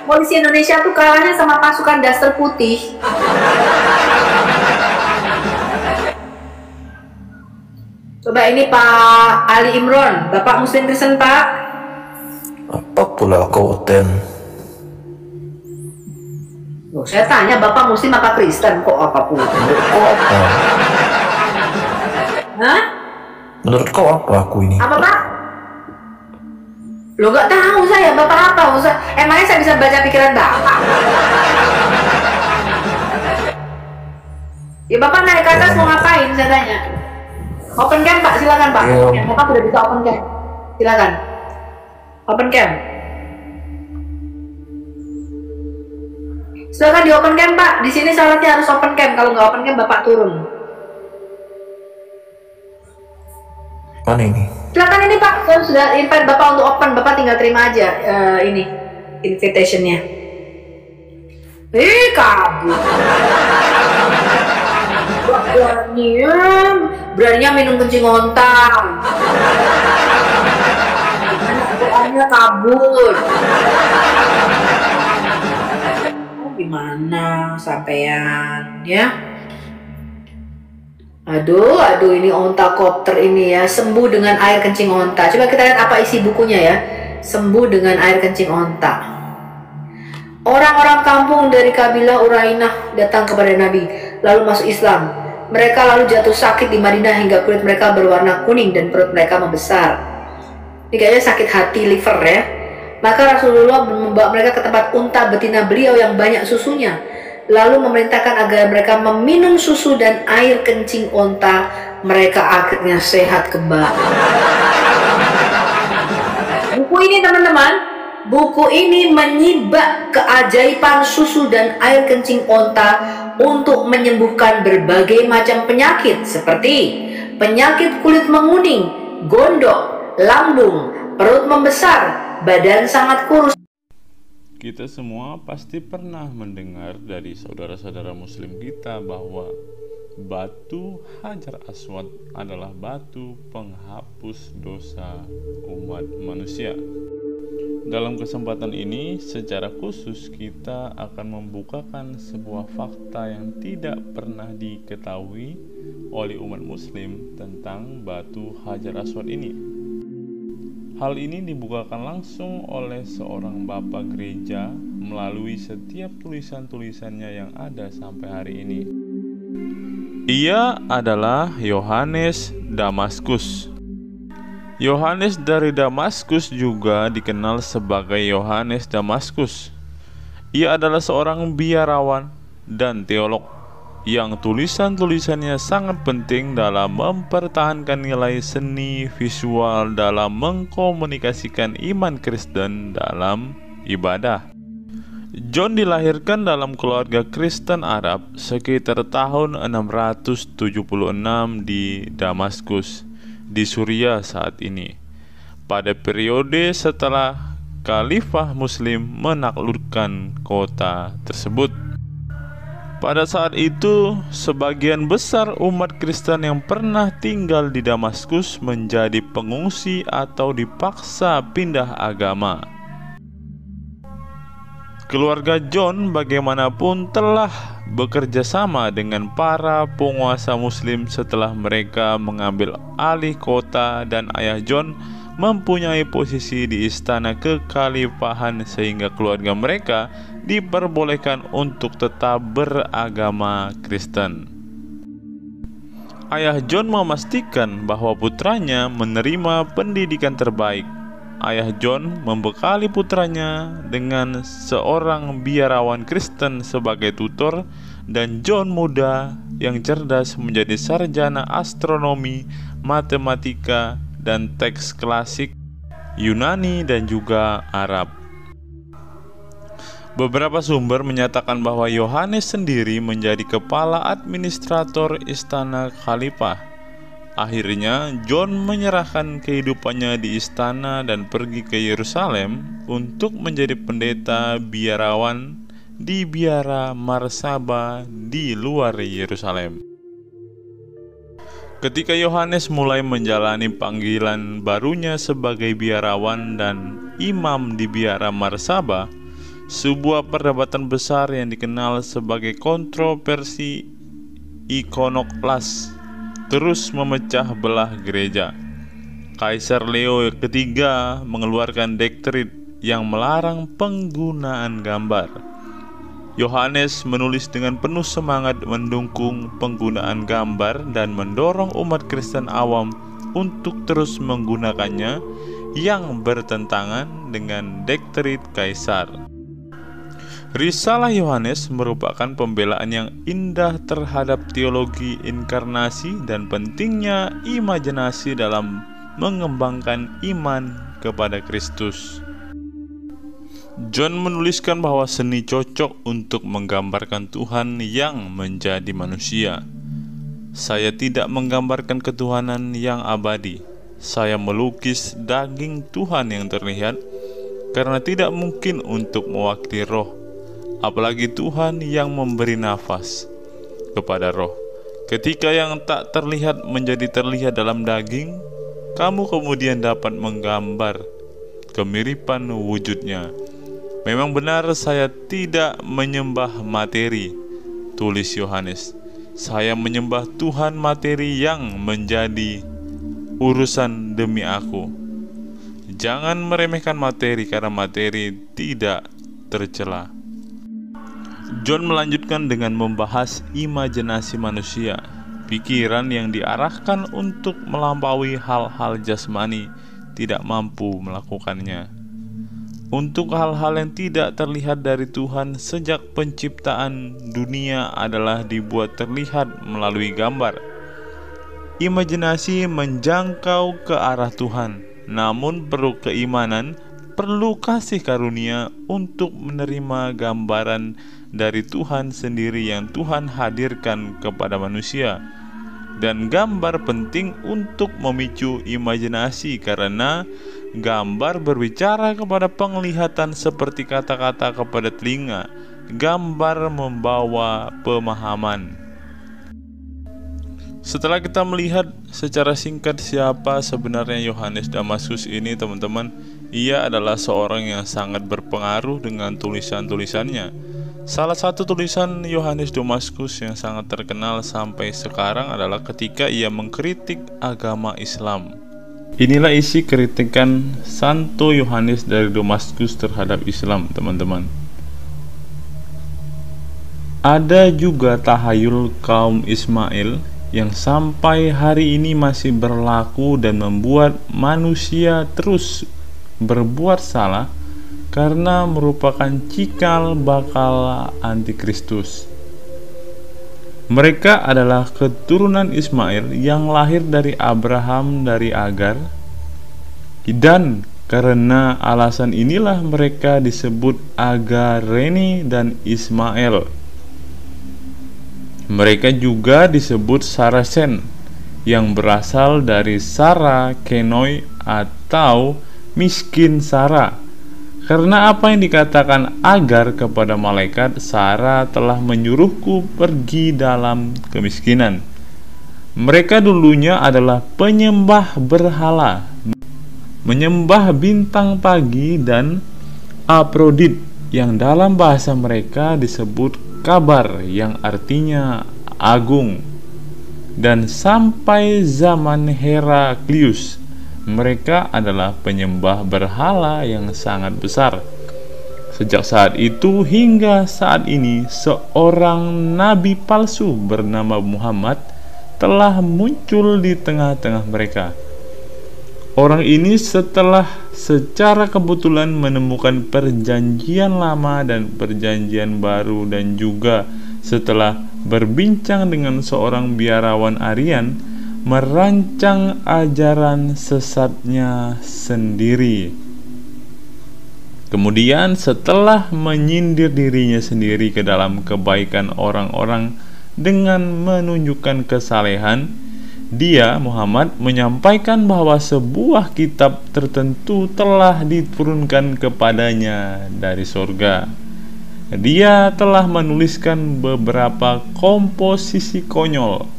Polisi Indonesia tuh kalahnya sama pasukan dasar putih. Coba ini Pak Ali Imron, Bapak Muslim Kristen Pak. Apa pula kauten? Loh, saya tanya Bapak Muslim apa Kristen, kok apa pula? Kau apa? Hah? Menurut kau apa aku ini? Apa Pak? Lo nggak tahu saya, Bapak apa? Emangnya saya bisa baca pikiran Bapak? Ya Bapak naik ke atas mau ngapain? Saya tanya. Open cam Pak, silakan Pak. Bapak sudah bisa open cam. Silakan. Open cam. Silakan di open cam Pak. Di sini syaratnya harus open cam. Kalau nggak open cam Bapak turun. Mana ini? Silakan ini Pak, saya sudah invite Bapak untuk open, Bapak tinggal terima aja ini invitationnya. Kabur. Beraninya minum kencing onta. Doanya kabur. Gimana sampean ya? Aduh, ini ontakopter ini ya, sembuh dengan air kencing onta. Coba kita lihat apa isi bukunya ya. Sembuh dengan air kencing onta. Orang-orang kampung dari kabilah Urainah datang kepada Nabi, lalu masuk Islam. Mereka lalu jatuh sakit di Madinah hingga kulit mereka berwarna kuning dan perut mereka membesar. Ini kayaknya sakit hati, liver ya. Maka Rasulullah membawa mereka ke tempat unta betina beliau yang banyak susunya, lalu memerintahkan agar mereka meminum susu dan air kencing onta. Mereka akhirnya sehat kembali. Buku ini teman-teman, buku ini menyibak keajaiban susu dan air kencing onta untuk menyembuhkan berbagai macam penyakit seperti penyakit kulit menguning, gondok, lambung, perut membesar, badan sangat kurus. Kita semua pasti pernah mendengar dari saudara-saudara muslim kita bahwa batu Hajar Aswad adalah batu penghapus dosa umat manusia. Dalam kesempatan ini, secara khusus kita akan membukakan sebuah fakta yang tidak pernah diketahui oleh umat muslim tentang batu Hajar Aswad ini. Hal ini dibukakan langsung oleh seorang bapak gereja melalui setiap tulisan-tulisannya yang ada sampai hari ini. Ia adalah Yohanes Damaskus. Yohanes dari Damaskus juga dikenal sebagai Yohanes Damaskus. Ia adalah seorang biarawan dan teolog yang tulisan-tulisannya sangat penting dalam mempertahankan nilai seni visual dalam mengkomunikasikan iman Kristen dalam ibadah. John dilahirkan dalam keluarga Kristen Arab sekitar tahun 676 di Damaskus, di Suriah saat ini, pada periode setelah Khalifah Muslim menaklukkan kota tersebut. Pada saat itu, sebagian besar umat Kristen yang pernah tinggal di Damaskus menjadi pengungsi atau dipaksa pindah agama. Keluarga John bagaimanapun telah bekerja sama dengan para penguasa Muslim setelah mereka mengambil alih kota, dan ayah John mempunyai posisi di istana kekhalifahan sehingga keluarga mereka diperbolehkan untuk tetap beragama Kristen. Ayah John memastikan bahwa putranya menerima pendidikan terbaik. Ayah John membekali putranya dengan seorang biarawan Kristen sebagai tutor, dan John muda yang cerdas menjadi sarjana astronomi, matematika, dan teks klasik Yunani dan juga Arab. Beberapa sumber menyatakan bahwa Yohanes sendiri menjadi kepala administrator istana khalifah. Akhirnya, John menyerahkan kehidupannya di istana dan pergi ke Yerusalem untuk menjadi pendeta biarawan di biara Marsaba di luar Yerusalem. Ketika Yohanes mulai menjalani panggilan barunya sebagai biarawan dan imam di biara Marsaba, sebuah perdebatan besar yang dikenal sebagai kontroversi ikonoklas terus memecah belah gereja. Kaisar Leo III mengeluarkan dekret yang melarang penggunaan gambar. Yohanes menulis dengan penuh semangat mendukung penggunaan gambar dan mendorong umat Kristen awam untuk terus menggunakannya, yang bertentangan dengan dekret kaisar. Risalah Yohanes merupakan pembelaan yang indah terhadap teologi inkarnasi dan pentingnya imajinasi dalam mengembangkan iman kepada Kristus. John menuliskan bahwa seni cocok untuk menggambarkan Tuhan yang menjadi manusia. Saya tidak menggambarkan ketuhanan yang abadi. Saya melukis daging Tuhan yang terlihat, karena tidak mungkin untuk mewakili roh, apalagi Tuhan yang memberi nafas kepada roh. Ketika yang tak terlihat menjadi terlihat dalam daging, kamu kemudian dapat menggambar kemiripan wujudnya. Memang benar saya tidak menyembah materi, tulis Yohanes. Saya menyembah Tuhan materi yang menjadi urusan demi aku. Jangan meremehkan materi, karena materi tidak tercela. John melanjutkan dengan membahas imajinasi manusia, pikiran yang diarahkan untuk melampaui hal-hal jasmani tidak mampu melakukannya. Untuk hal-hal yang tidak terlihat dari Tuhan sejak penciptaan dunia adalah dibuat terlihat melalui gambar. Imajinasi menjangkau ke arah Tuhan, namun perlu keimanan, perlu kasih karunia untuk menerima gambaran dari Tuhan sendiri yang Tuhan hadirkan kepada manusia. Dan gambar penting untuk memicu imajinasi, karena gambar berbicara kepada penglihatan seperti kata-kata kepada telinga. Gambar membawa pemahaman. Setelah kita melihat secara singkat siapa sebenarnya Yohanes Damaskus ini, teman-teman, ia adalah seorang yang sangat berpengaruh dengan tulisan-tulisannya. Salah satu tulisan Yohanes Damaskus yang sangat terkenal sampai sekarang adalah ketika ia mengkritik agama Islam. Inilah isi kritikan Santo Yohanes dari Damaskus terhadap Islam, teman-teman. Ada juga tahayul kaum Ismail yang sampai hari ini masih berlaku dan membuat manusia terus berbuat salah karena merupakan cikal bakal antikristus. Mereka adalah keturunan Ismail yang lahir dari Abraham dari Agar, dan karena alasan inilah mereka disebut Agareni dan Ismail. Mereka juga disebut Saracen yang berasal dari Sara Kenoi atau miskin Sara. Karena apa yang dikatakan Agar kepada malaikat, Sara telah menyuruhku pergi dalam kemiskinan. Mereka dulunya adalah penyembah berhala, menyembah bintang pagi dan Aprodit yang dalam bahasa mereka disebut kabar yang artinya agung. Dan sampai zaman Heraklius mereka adalah penyembah berhala yang sangat besar. Sejak saat itu hingga saat ini seorang nabi palsu bernama Muhammad telah muncul di tengah-tengah mereka. Orang ini setelah secara kebetulan menemukan perjanjian lama dan perjanjian baru, dan juga setelah berbincang dengan seorang biarawan Aryan, merancang ajaran sesatnya sendiri. Kemudian setelah menyindir dirinya sendiri ke dalam kebaikan orang-orang dengan menunjukkan kesalehan, dia, Muhammad, menyampaikan bahwa sebuah kitab tertentu telah diturunkan kepadanya dari surga. Dia telah menuliskan beberapa komposisi konyol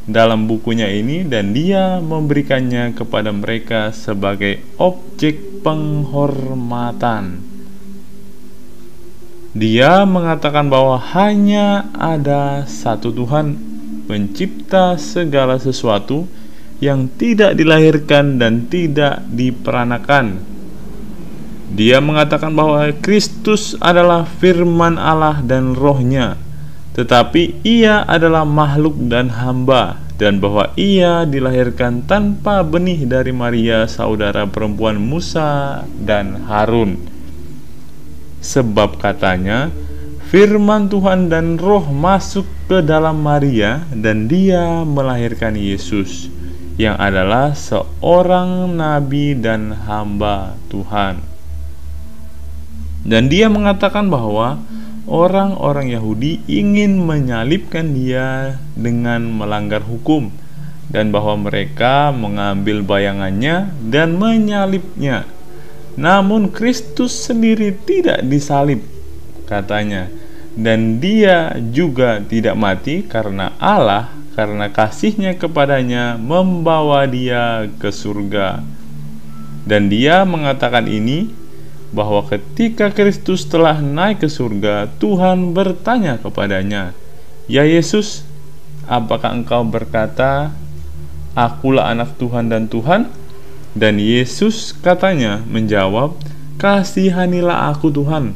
dalam bukunya ini, dan dia memberikannya kepada mereka sebagai objek penghormatan. Dia mengatakan bahwa hanya ada satu Tuhan, pencipta segala sesuatu, yang tidak dilahirkan dan tidak diperanakan. Dia mengatakan bahwa Kristus adalah firman Allah dan rohnya, tetapi ia adalah makhluk dan hamba, dan bahwa ia dilahirkan tanpa benih dari Maria, saudara perempuan Musa dan Harun. Sebab katanya, firman Tuhan dan roh masuk ke dalam Maria, dan dia melahirkan Yesus, yang adalah seorang nabi dan hamba Tuhan. Dan dia mengatakan bahwa orang-orang Yahudi ingin menyalibkan dia dengan melanggar hukum, dan bahwa mereka mengambil bayangannya dan menyalibnya. Namun Kristus sendiri tidak disalib, katanya, dan dia juga tidak mati karena Allah, karena kasihnya kepadanya, membawa dia ke surga. Dan dia mengatakan ini, bahwa ketika Kristus telah naik ke surga, Tuhan bertanya kepadanya, "Ya Yesus, apakah engkau berkata, Akulah anak Tuhan dan Tuhan?" Dan Yesus katanya menjawab, "Kasihanilah aku Tuhan.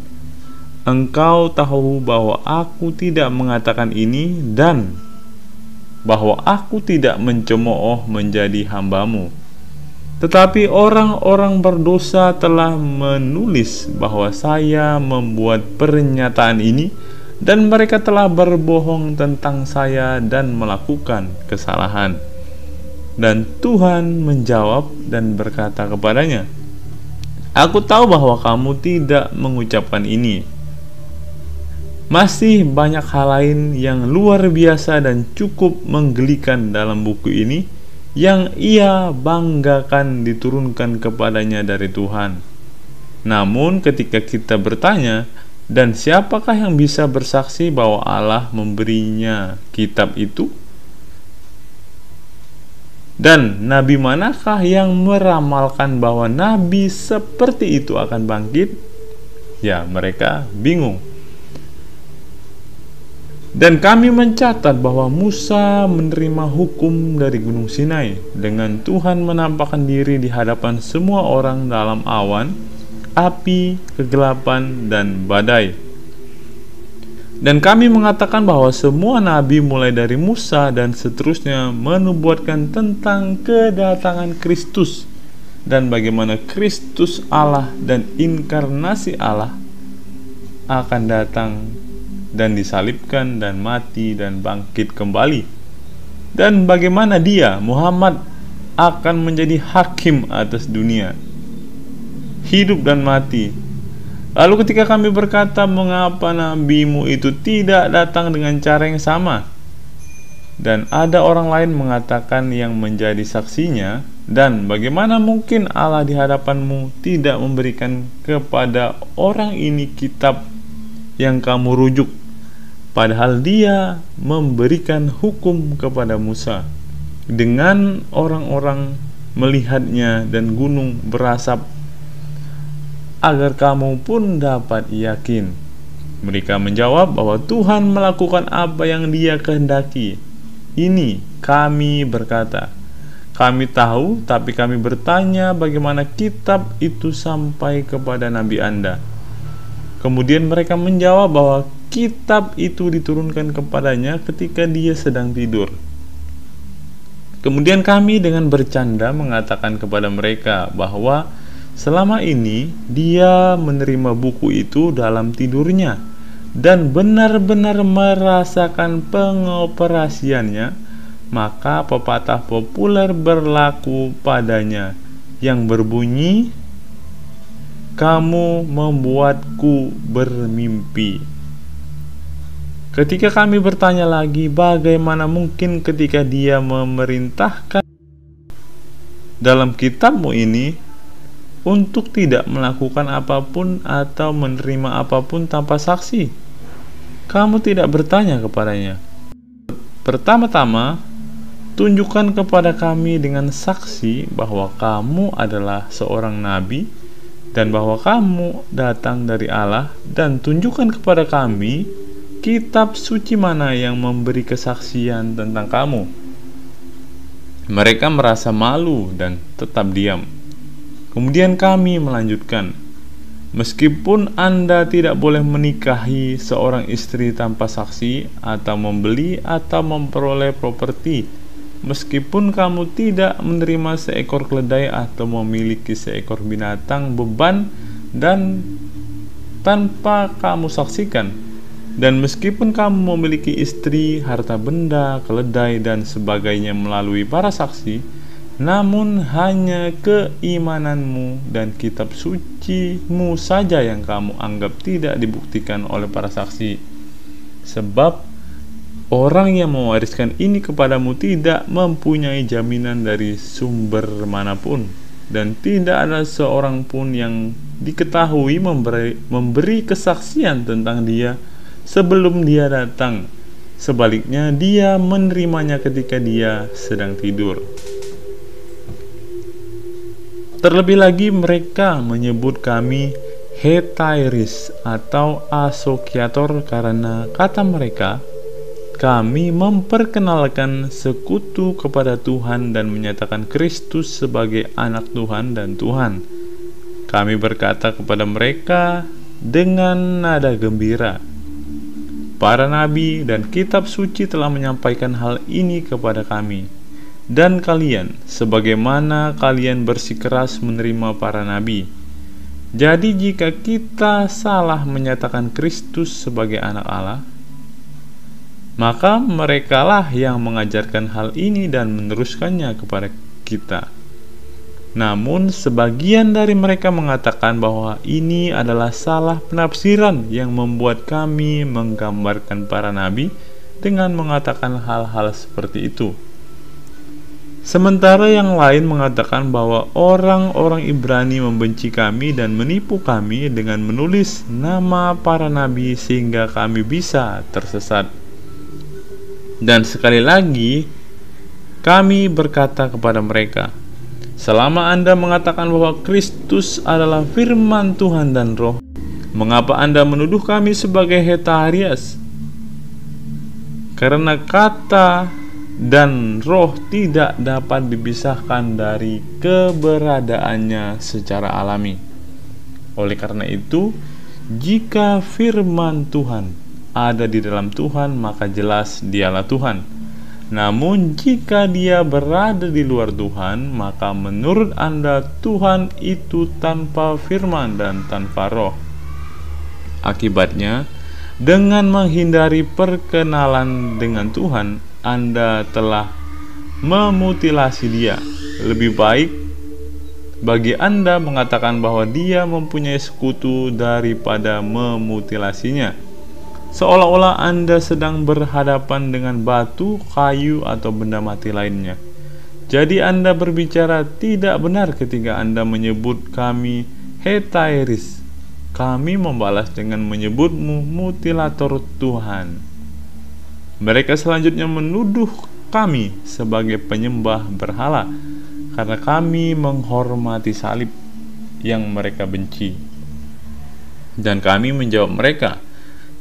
Engkau tahu bahwa aku tidak mengatakan ini, dan bahwa aku tidak mencemooh menjadi hambamu. Tetapi orang-orang berdosa telah menulis bahwa saya membuat pernyataan ini, dan mereka telah berbohong tentang saya dan melakukan kesalahan." Dan Tuhan menjawab dan berkata kepadanya, "Aku tahu bahwa kamu tidak mengucapkan ini. Masih banyak hal lain yang luar biasa dan cukup menggelikan dalam buku ini yang ia banggakan diturunkan kepadanya dari Tuhan. Namun ketika kita bertanya, dan siapakah yang bisa bersaksi bahwa Allah memberinya kitab itu? Dan nabi manakah yang meramalkan bahwa nabi seperti itu akan bangkit?" Ya, mereka bingung. Dan kami mencatat bahwa Musa menerima hukum dari Gunung Sinai dengan Tuhan menampakkan diri di hadapan semua orang dalam awan, api, kegelapan, dan badai. Dan kami mengatakan bahwa semua nabi mulai dari Musa dan seterusnya menubuatkan tentang kedatangan Kristus dan bagaimana Kristus Allah dan inkarnasi Allah akan datang dan disalibkan dan mati dan bangkit kembali, dan bagaimana dia, Muhammad, akan menjadi hakim atas dunia, hidup dan mati. Lalu ketika kami berkata, mengapa nabimu itu tidak datang dengan cara yang sama? Dan ada orang lain mengatakan yang menjadi saksinya, dan bagaimana mungkin Allah di hadapanmu tidak memberikan kepada orang ini kitab yang kamu rujuk, padahal dia memberikan hukum kepada Musa dengan orang-orang melihatnya dan gunung berasap, agar kamu pun dapat yakin. Mereka menjawab bahwa Tuhan melakukan apa yang Dia kehendaki. Ini kami berkata, kami tahu, tapi kami bertanya bagaimana kitab itu sampai kepada Nabi Anda. Kemudian mereka menjawab bahwa kitab itu diturunkan kepadanya ketika dia sedang tidur. Kemudian kami dengan bercanda mengatakan kepada mereka bahwa selama ini dia menerima buku itu dalam tidurnya dan benar-benar merasakan pengoperasiannya. Maka pepatah populer berlaku padanya yang berbunyi, kamu membuatku bermimpi. Ketika kami bertanya lagi, bagaimana mungkin ketika dia memerintahkan dalam kitabmu ini untuk tidak melakukan apapun atau menerima apapun tanpa saksi? Kamu tidak bertanya kepadanya. Pertama-tama, tunjukkan kepada kami dengan saksi bahwa kamu adalah seorang nabi dan bahwa kamu datang dari Allah, dan tunjukkan kepada kami kitab suci mana yang memberi kesaksian tentang kamu. Mereka merasa malu dan tetap diam. Kemudian kami melanjutkan, meskipun Anda tidak boleh menikahi seorang istri tanpa saksi, atau membeli atau memperoleh properti, meskipun kamu tidak menerima seekor keledai atau memiliki seekor binatang beban dan tanpa kamu saksikan, dan meskipun kamu memiliki istri, harta benda, keledai dan sebagainya melalui para saksi, namun hanya keimananmu dan kitab sucimu saja yang kamu anggap tidak dibuktikan oleh para saksi. Sebab orang yang mewariskan ini kepadamu tidak mempunyai jaminan dari sumber manapun, dan tidak ada seorang pun yang diketahui memberi kesaksian tentang dia sebelum dia datang. Sebaliknya, dia menerimanya ketika dia sedang tidur. Terlebih lagi, mereka menyebut kami hetairis atau asosiator karena kata mereka, kami memperkenalkan sekutu kepada Tuhan dan menyatakan Kristus sebagai anak Tuhan dan Tuhan. Kami berkata kepada mereka dengan nada gembira, para nabi dan kitab suci telah menyampaikan hal ini kepada kami, dan kalian, sebagaimana kalian bersikeras menerima para nabi. Jadi jika kita salah menyatakan Kristus sebagai anak Allah, maka merekalah yang mengajarkan hal ini dan meneruskannya kepada kita. Namun sebagian dari mereka mengatakan bahwa ini adalah salah penafsiran yang membuat kami menggambarkan para nabi dengan mengatakan hal-hal seperti itu. Sementara yang lain mengatakan bahwa orang-orang Ibrani membenci kami dan menipu kami dengan menulis nama para nabi sehingga kami bisa tersesat. Dan sekali lagi, kami berkata kepada mereka, selama Anda mengatakan bahwa Kristus adalah firman Tuhan dan roh, mengapa Anda menuduh kami sebagai hetarias? Karena kata dan roh tidak dapat dipisahkan dari keberadaannya secara alami. Oleh karena itu, jika firman Tuhan ada di dalam Tuhan, maka jelas dialah Tuhan. Namun jika dia berada di luar Tuhan, maka menurut Anda Tuhan itu tanpa firman dan tanpa roh. Akibatnya, dengan menghindari perkenalan dengan Tuhan, Anda telah memutilasi dia. Lebih baik bagi Anda mengatakan bahwa dia mempunyai sekutu daripada memutilasinya. Seolah-olah Anda sedang berhadapan dengan batu, kayu, atau benda mati lainnya. Jadi Anda berbicara tidak benar ketika Anda menyebut kami hetairis. Kami membalas dengan menyebutmu mutilator Tuhan. Mereka selanjutnya menuduh kami sebagai penyembah berhala, karena kami menghormati salib yang mereka benci. Dan kami menjawab mereka,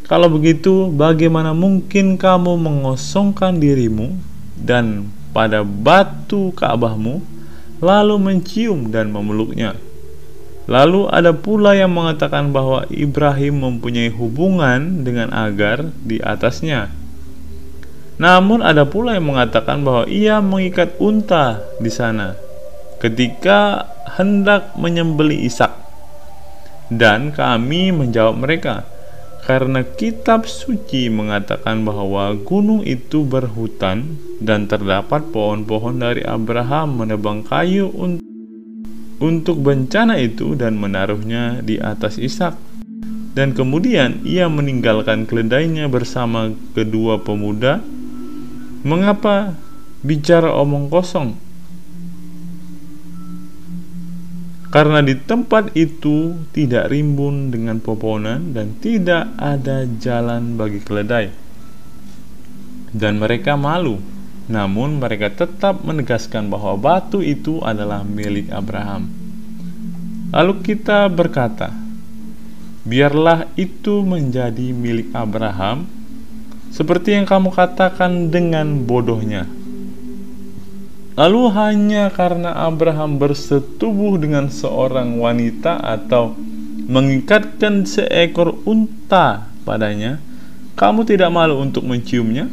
kalau begitu bagaimana mungkin kamu mengosongkan dirimu dan pada batu Ka'bahmu, lalu mencium dan memeluknya? Lalu ada pula yang mengatakan bahwa Ibrahim mempunyai hubungan dengan Agar di atasnya. Namun ada pula yang mengatakan bahwa ia mengikat unta di sana ketika hendak menyembelih Ishak. Dan kami menjawab mereka, karena kitab suci mengatakan bahwa gunung itu berhutan dan terdapat pohon-pohon dari Abraham menebang kayu untuk bencana itu dan menaruhnya di atas Ishak. Dan kemudian ia meninggalkan keledainya bersama kedua pemuda. Mengapa bicara omong kosong? Karena di tempat itu tidak rimbun dengan pepohonan dan tidak ada jalan bagi keledai. Dan mereka malu. Namun mereka tetap menegaskan bahwa batu itu adalah milik Abraham. Lalu kita berkata, biarlah itu menjadi milik Abraham, seperti yang kamu katakan dengan bodohnya. Lalu hanya karena Abraham bersetubuh dengan seorang wanita atau mengikatkan seekor unta padanya, kamu tidak malu untuk menciumnya?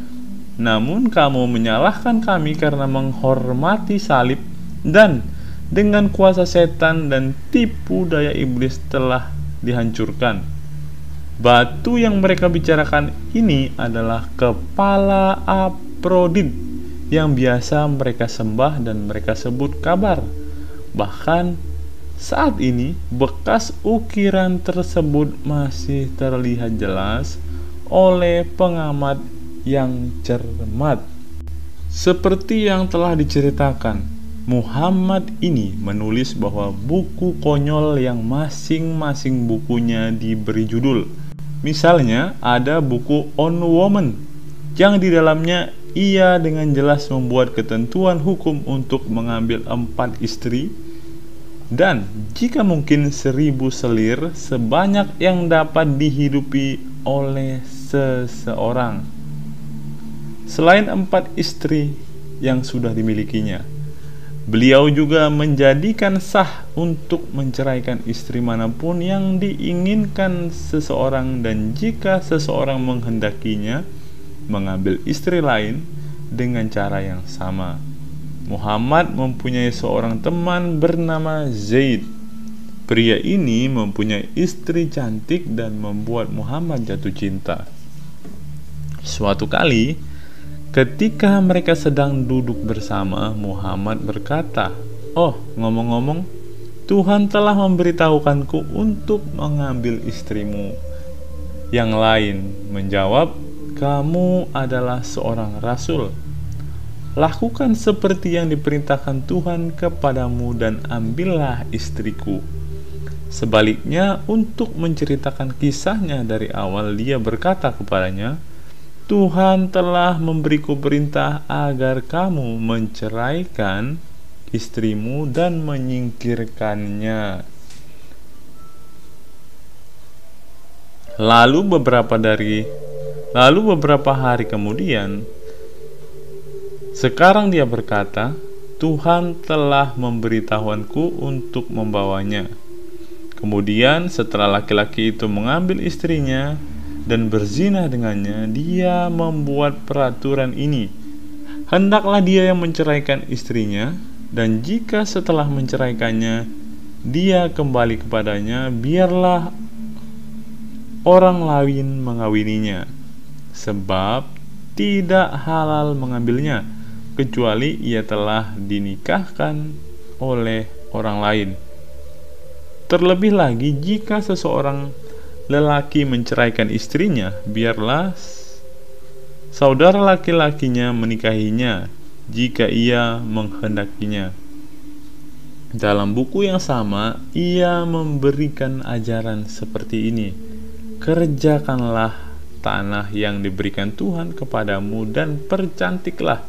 Namun kamu menyalahkan kami karena menghormati salib dan dengan kuasa setan dan tipu daya iblis telah dihancurkan. Batu yang mereka bicarakan ini adalah kepala Afrodit yang biasa mereka sembah dan mereka sebut kabar. Bahkan saat ini bekas ukiran tersebut masih terlihat jelas oleh pengamat yang cermat. Seperti yang telah diceritakan, Muhammad ini menulis bahwa buku konyol yang masing-masing bukunya diberi judul. Misalnya ada buku On Woman yang di dalamnya ia dengan jelas membuat ketentuan hukum untuk mengambil 4 istri dan jika mungkin 1000 selir sebanyak yang dapat dihidupi oleh seseorang selain 4 istri yang sudah dimilikinya. Beliau juga menjadikan sah untuk menceraikan istri manapun yang diinginkan seseorang dan jika seseorang menghendakinya mengambil istri lain dengan cara yang sama. Muhammad mempunyai seorang teman bernama Zaid. Pria ini mempunyai istri cantik dan membuat Muhammad jatuh cinta. Suatu kali ketika mereka sedang duduk bersama, Muhammad berkata, "Oh, ngomong-ngomong, Tuhan telah memberitahukanku untuk mengambil istrimu." Yang lain menjawab, "Kamu adalah seorang rasul. Lakukan seperti yang diperintahkan Tuhan kepadamu dan ambillah istriku." Sebaliknya, untuk menceritakan kisahnya dari awal, dia berkata kepadanya, "Tuhan telah memberiku perintah agar kamu menceraikan istrimu dan menyingkirkannya." Lalu beberapa hari kemudian, sekarang dia berkata, "Tuhan telah memberitahuanku untuk membawanya." Kemudian setelah laki-laki itu mengambil istrinya, dan berzina dengannya, dia membuat peraturan ini: hendaklah dia yang menceraikan istrinya, dan jika setelah menceraikannya dia kembali kepadanya, biarlah orang lain mengawininya, sebab tidak halal mengambilnya, kecuali ia telah dinikahkan oleh orang lain. Terlebih lagi, jika seseorang lelaki menceraikan istrinya, biarlah saudara laki-lakinya menikahinya jika ia menghendakinya. Dalam buku yang sama, ia memberikan ajaran seperti ini: kerjakanlah tanah yang diberikan Tuhan kepadamu dan percantiklah,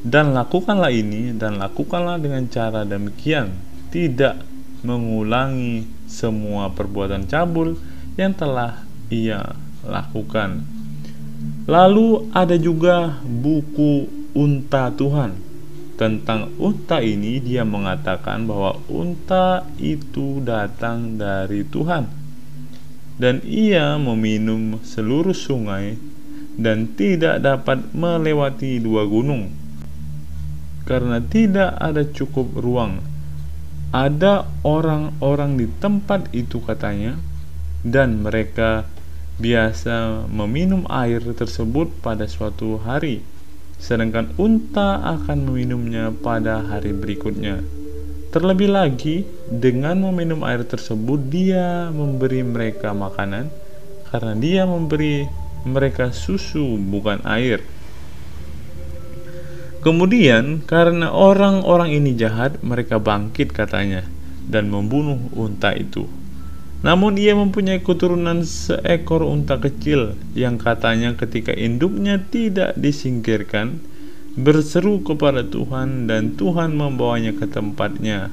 dan lakukanlah ini dan lakukanlah dengan cara demikian, tidak mengulangi semua perbuatan cabul yang telah ia lakukan. Lalu ada juga buku Unta Tuhan. Tentang unta ini dia mengatakan bahwa unta itu datang dari Tuhan, dan ia meminum seluruh sungai dan tidak dapat melewati 2 gunung karena tidak ada cukup ruang. Ada orang-orang di tempat itu, katanya, dan mereka biasa meminum air tersebut pada suatu hari, sedangkan unta akan meminumnya pada hari berikutnya. Terlebih lagi, dengan meminum air tersebut dia memberi mereka makanan, karena dia memberi mereka susu bukan air. Kemudian karena orang-orang ini jahat, mereka bangkit, katanya, dan membunuh unta itu. Namun ia mempunyai keturunan seekor unta kecil yang katanya ketika induknya tidak disingkirkan, berseru kepada Tuhan, dan Tuhan membawanya ke tempatnya.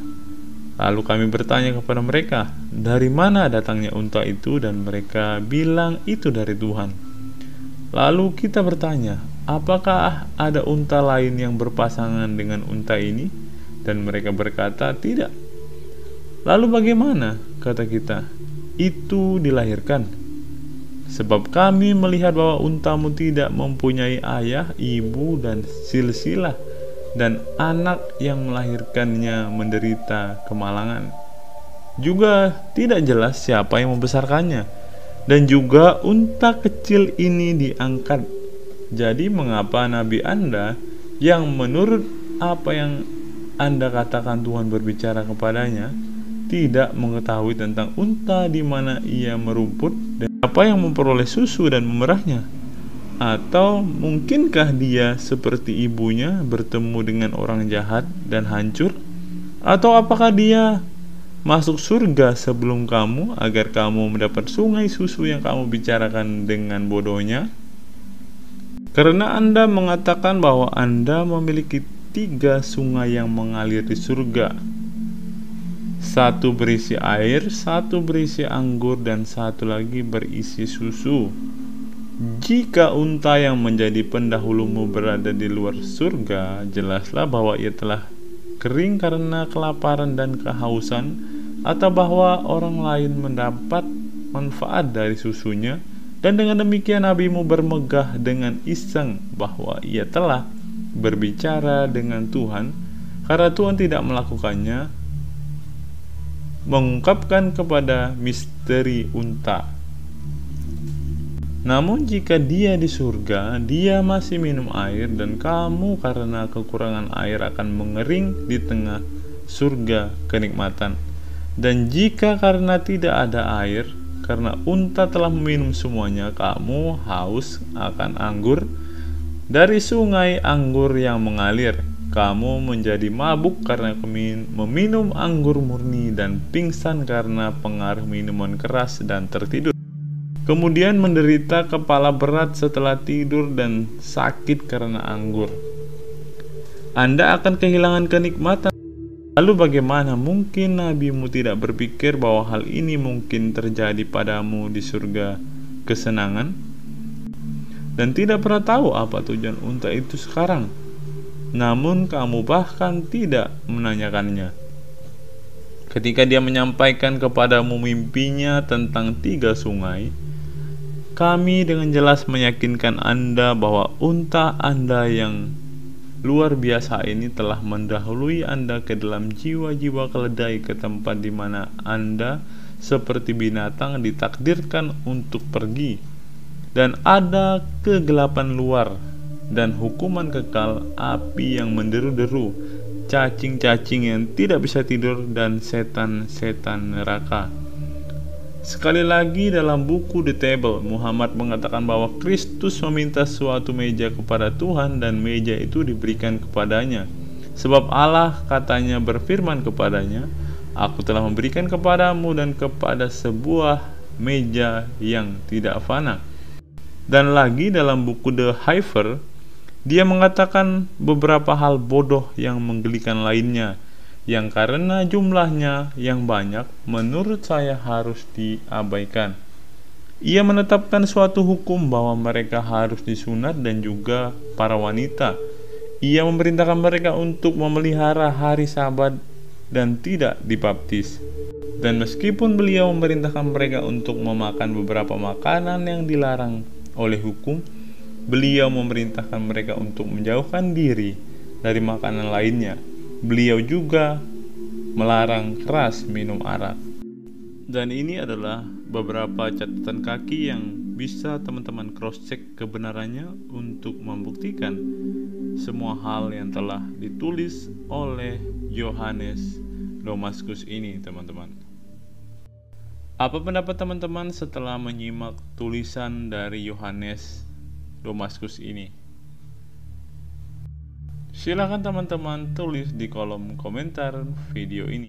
Lalu kami bertanya kepada mereka, dari mana datangnya unta itu? Dan mereka bilang, itu dari Tuhan. Lalu kita bertanya, apakah ada unta lain yang berpasangan dengan unta ini? Dan mereka berkata, tidak. Lalu bagaimana, kata kita, itu dilahirkan? Sebab kami melihat bahwa untamu tidak mempunyai ayah, ibu, dan silsilah, dan anak yang melahirkannya menderita kemalangan. Juga tidak jelas siapa yang membesarkannya, dan juga unta kecil ini diangkat. Jadi mengapa nabi Anda yang menurut apa yang Anda katakan Tuhan berbicara kepadanya tidak mengetahui tentang unta di mana ia merumput dan apa yang memperoleh susu dan memerahnya? Atau mungkinkah dia seperti ibunya bertemu dengan orang jahat dan hancur? Atau apakah dia masuk surga sebelum kamu agar kamu mendapat sungai susu yang kamu bicarakan dengan bodohnya? Karena Anda mengatakan bahwa Anda memiliki 3 sungai yang mengalir di surga, 1 berisi air, 1 berisi anggur, dan 1 lagi berisi susu. Jika unta yang menjadi pendahulumu berada di luar surga, jelaslah bahwa ia telah kering karena kelaparan dan kehausan, atau bahwa orang lain mendapat manfaat dari susunya, dan dengan demikian nabimu bermegah dengan iseng bahwa ia telah berbicara dengan Tuhan, karena Tuhan tidak melakukannya, mengungkapkan kepada misteri unta. Namun jika dia di surga, dia masih minum air, dan kamu karena kekurangan air akan mengering di tengah surga kenikmatan. Dan jika karena tidak ada air, karena unta telah meminum semuanya, kamu haus akan anggur dari sungai anggur yang mengalir. Kamu menjadi mabuk karena meminum anggur murni, dan pingsan karena pengaruh minuman keras, dan tertidur. Kemudian menderita kepala berat setelah tidur, dan sakit karena anggur. Anda akan kehilangan kenikmatan. Lalu bagaimana mungkin nabimu tidak berpikir bahwa hal ini mungkin terjadi padamu di surga kesenangan? Dan tidak pernah tahu apa tujuan unta itu sekarang. Namun kamu bahkan tidak menanyakannya. Ketika dia menyampaikan kepadamu mimpinya tentang 3 sungai, Kami dengan jelas meyakinkan Anda bahwa unta Anda yang luar biasa ini telah mendahului Anda ke dalam jiwa-jiwa keledai ke tempat di mana Anda seperti binatang ditakdirkan untuk pergi. Dan ada kegelapan luar dan hukuman kekal, api yang menderu-deru, cacing-cacing yang tidak bisa tidur, dan setan-setan neraka. Sekali lagi dalam buku The Table, Muhammad mengatakan bahwa Kristus meminta suatu meja kepada Tuhan dan meja itu diberikan kepadanya. Sebab Allah katanya berfirman kepadanya, "Aku telah memberikan kepadamu dan kepada sebuah meja yang tidak fana." Dan lagi dalam buku The Heifer, dia mengatakan beberapa hal bodoh yang menggelikan lainnya, yang karena jumlahnya yang banyak menurut saya harus diabaikan. Ia menetapkan suatu hukum bahwa mereka harus disunat dan juga para wanita. Ia memerintahkan mereka untuk memelihara hari Sabat dan tidak dibaptis. Dan meskipun beliau memerintahkan mereka untuk memakan beberapa makanan yang dilarang oleh hukum, beliau memerintahkan mereka untuk menjauhkan diri dari makanan lainnya. Beliau juga melarang keras minum arak. Dan ini adalah beberapa catatan kaki yang bisa teman-teman cross-check kebenarannya untuk membuktikan semua hal yang telah ditulis oleh Yohanes Damaskus ini, teman-teman. Apa pendapat teman-teman setelah menyimak tulisan dari Yohanes Damaskus ini? Silakan teman-teman tulis di kolom komentar video ini.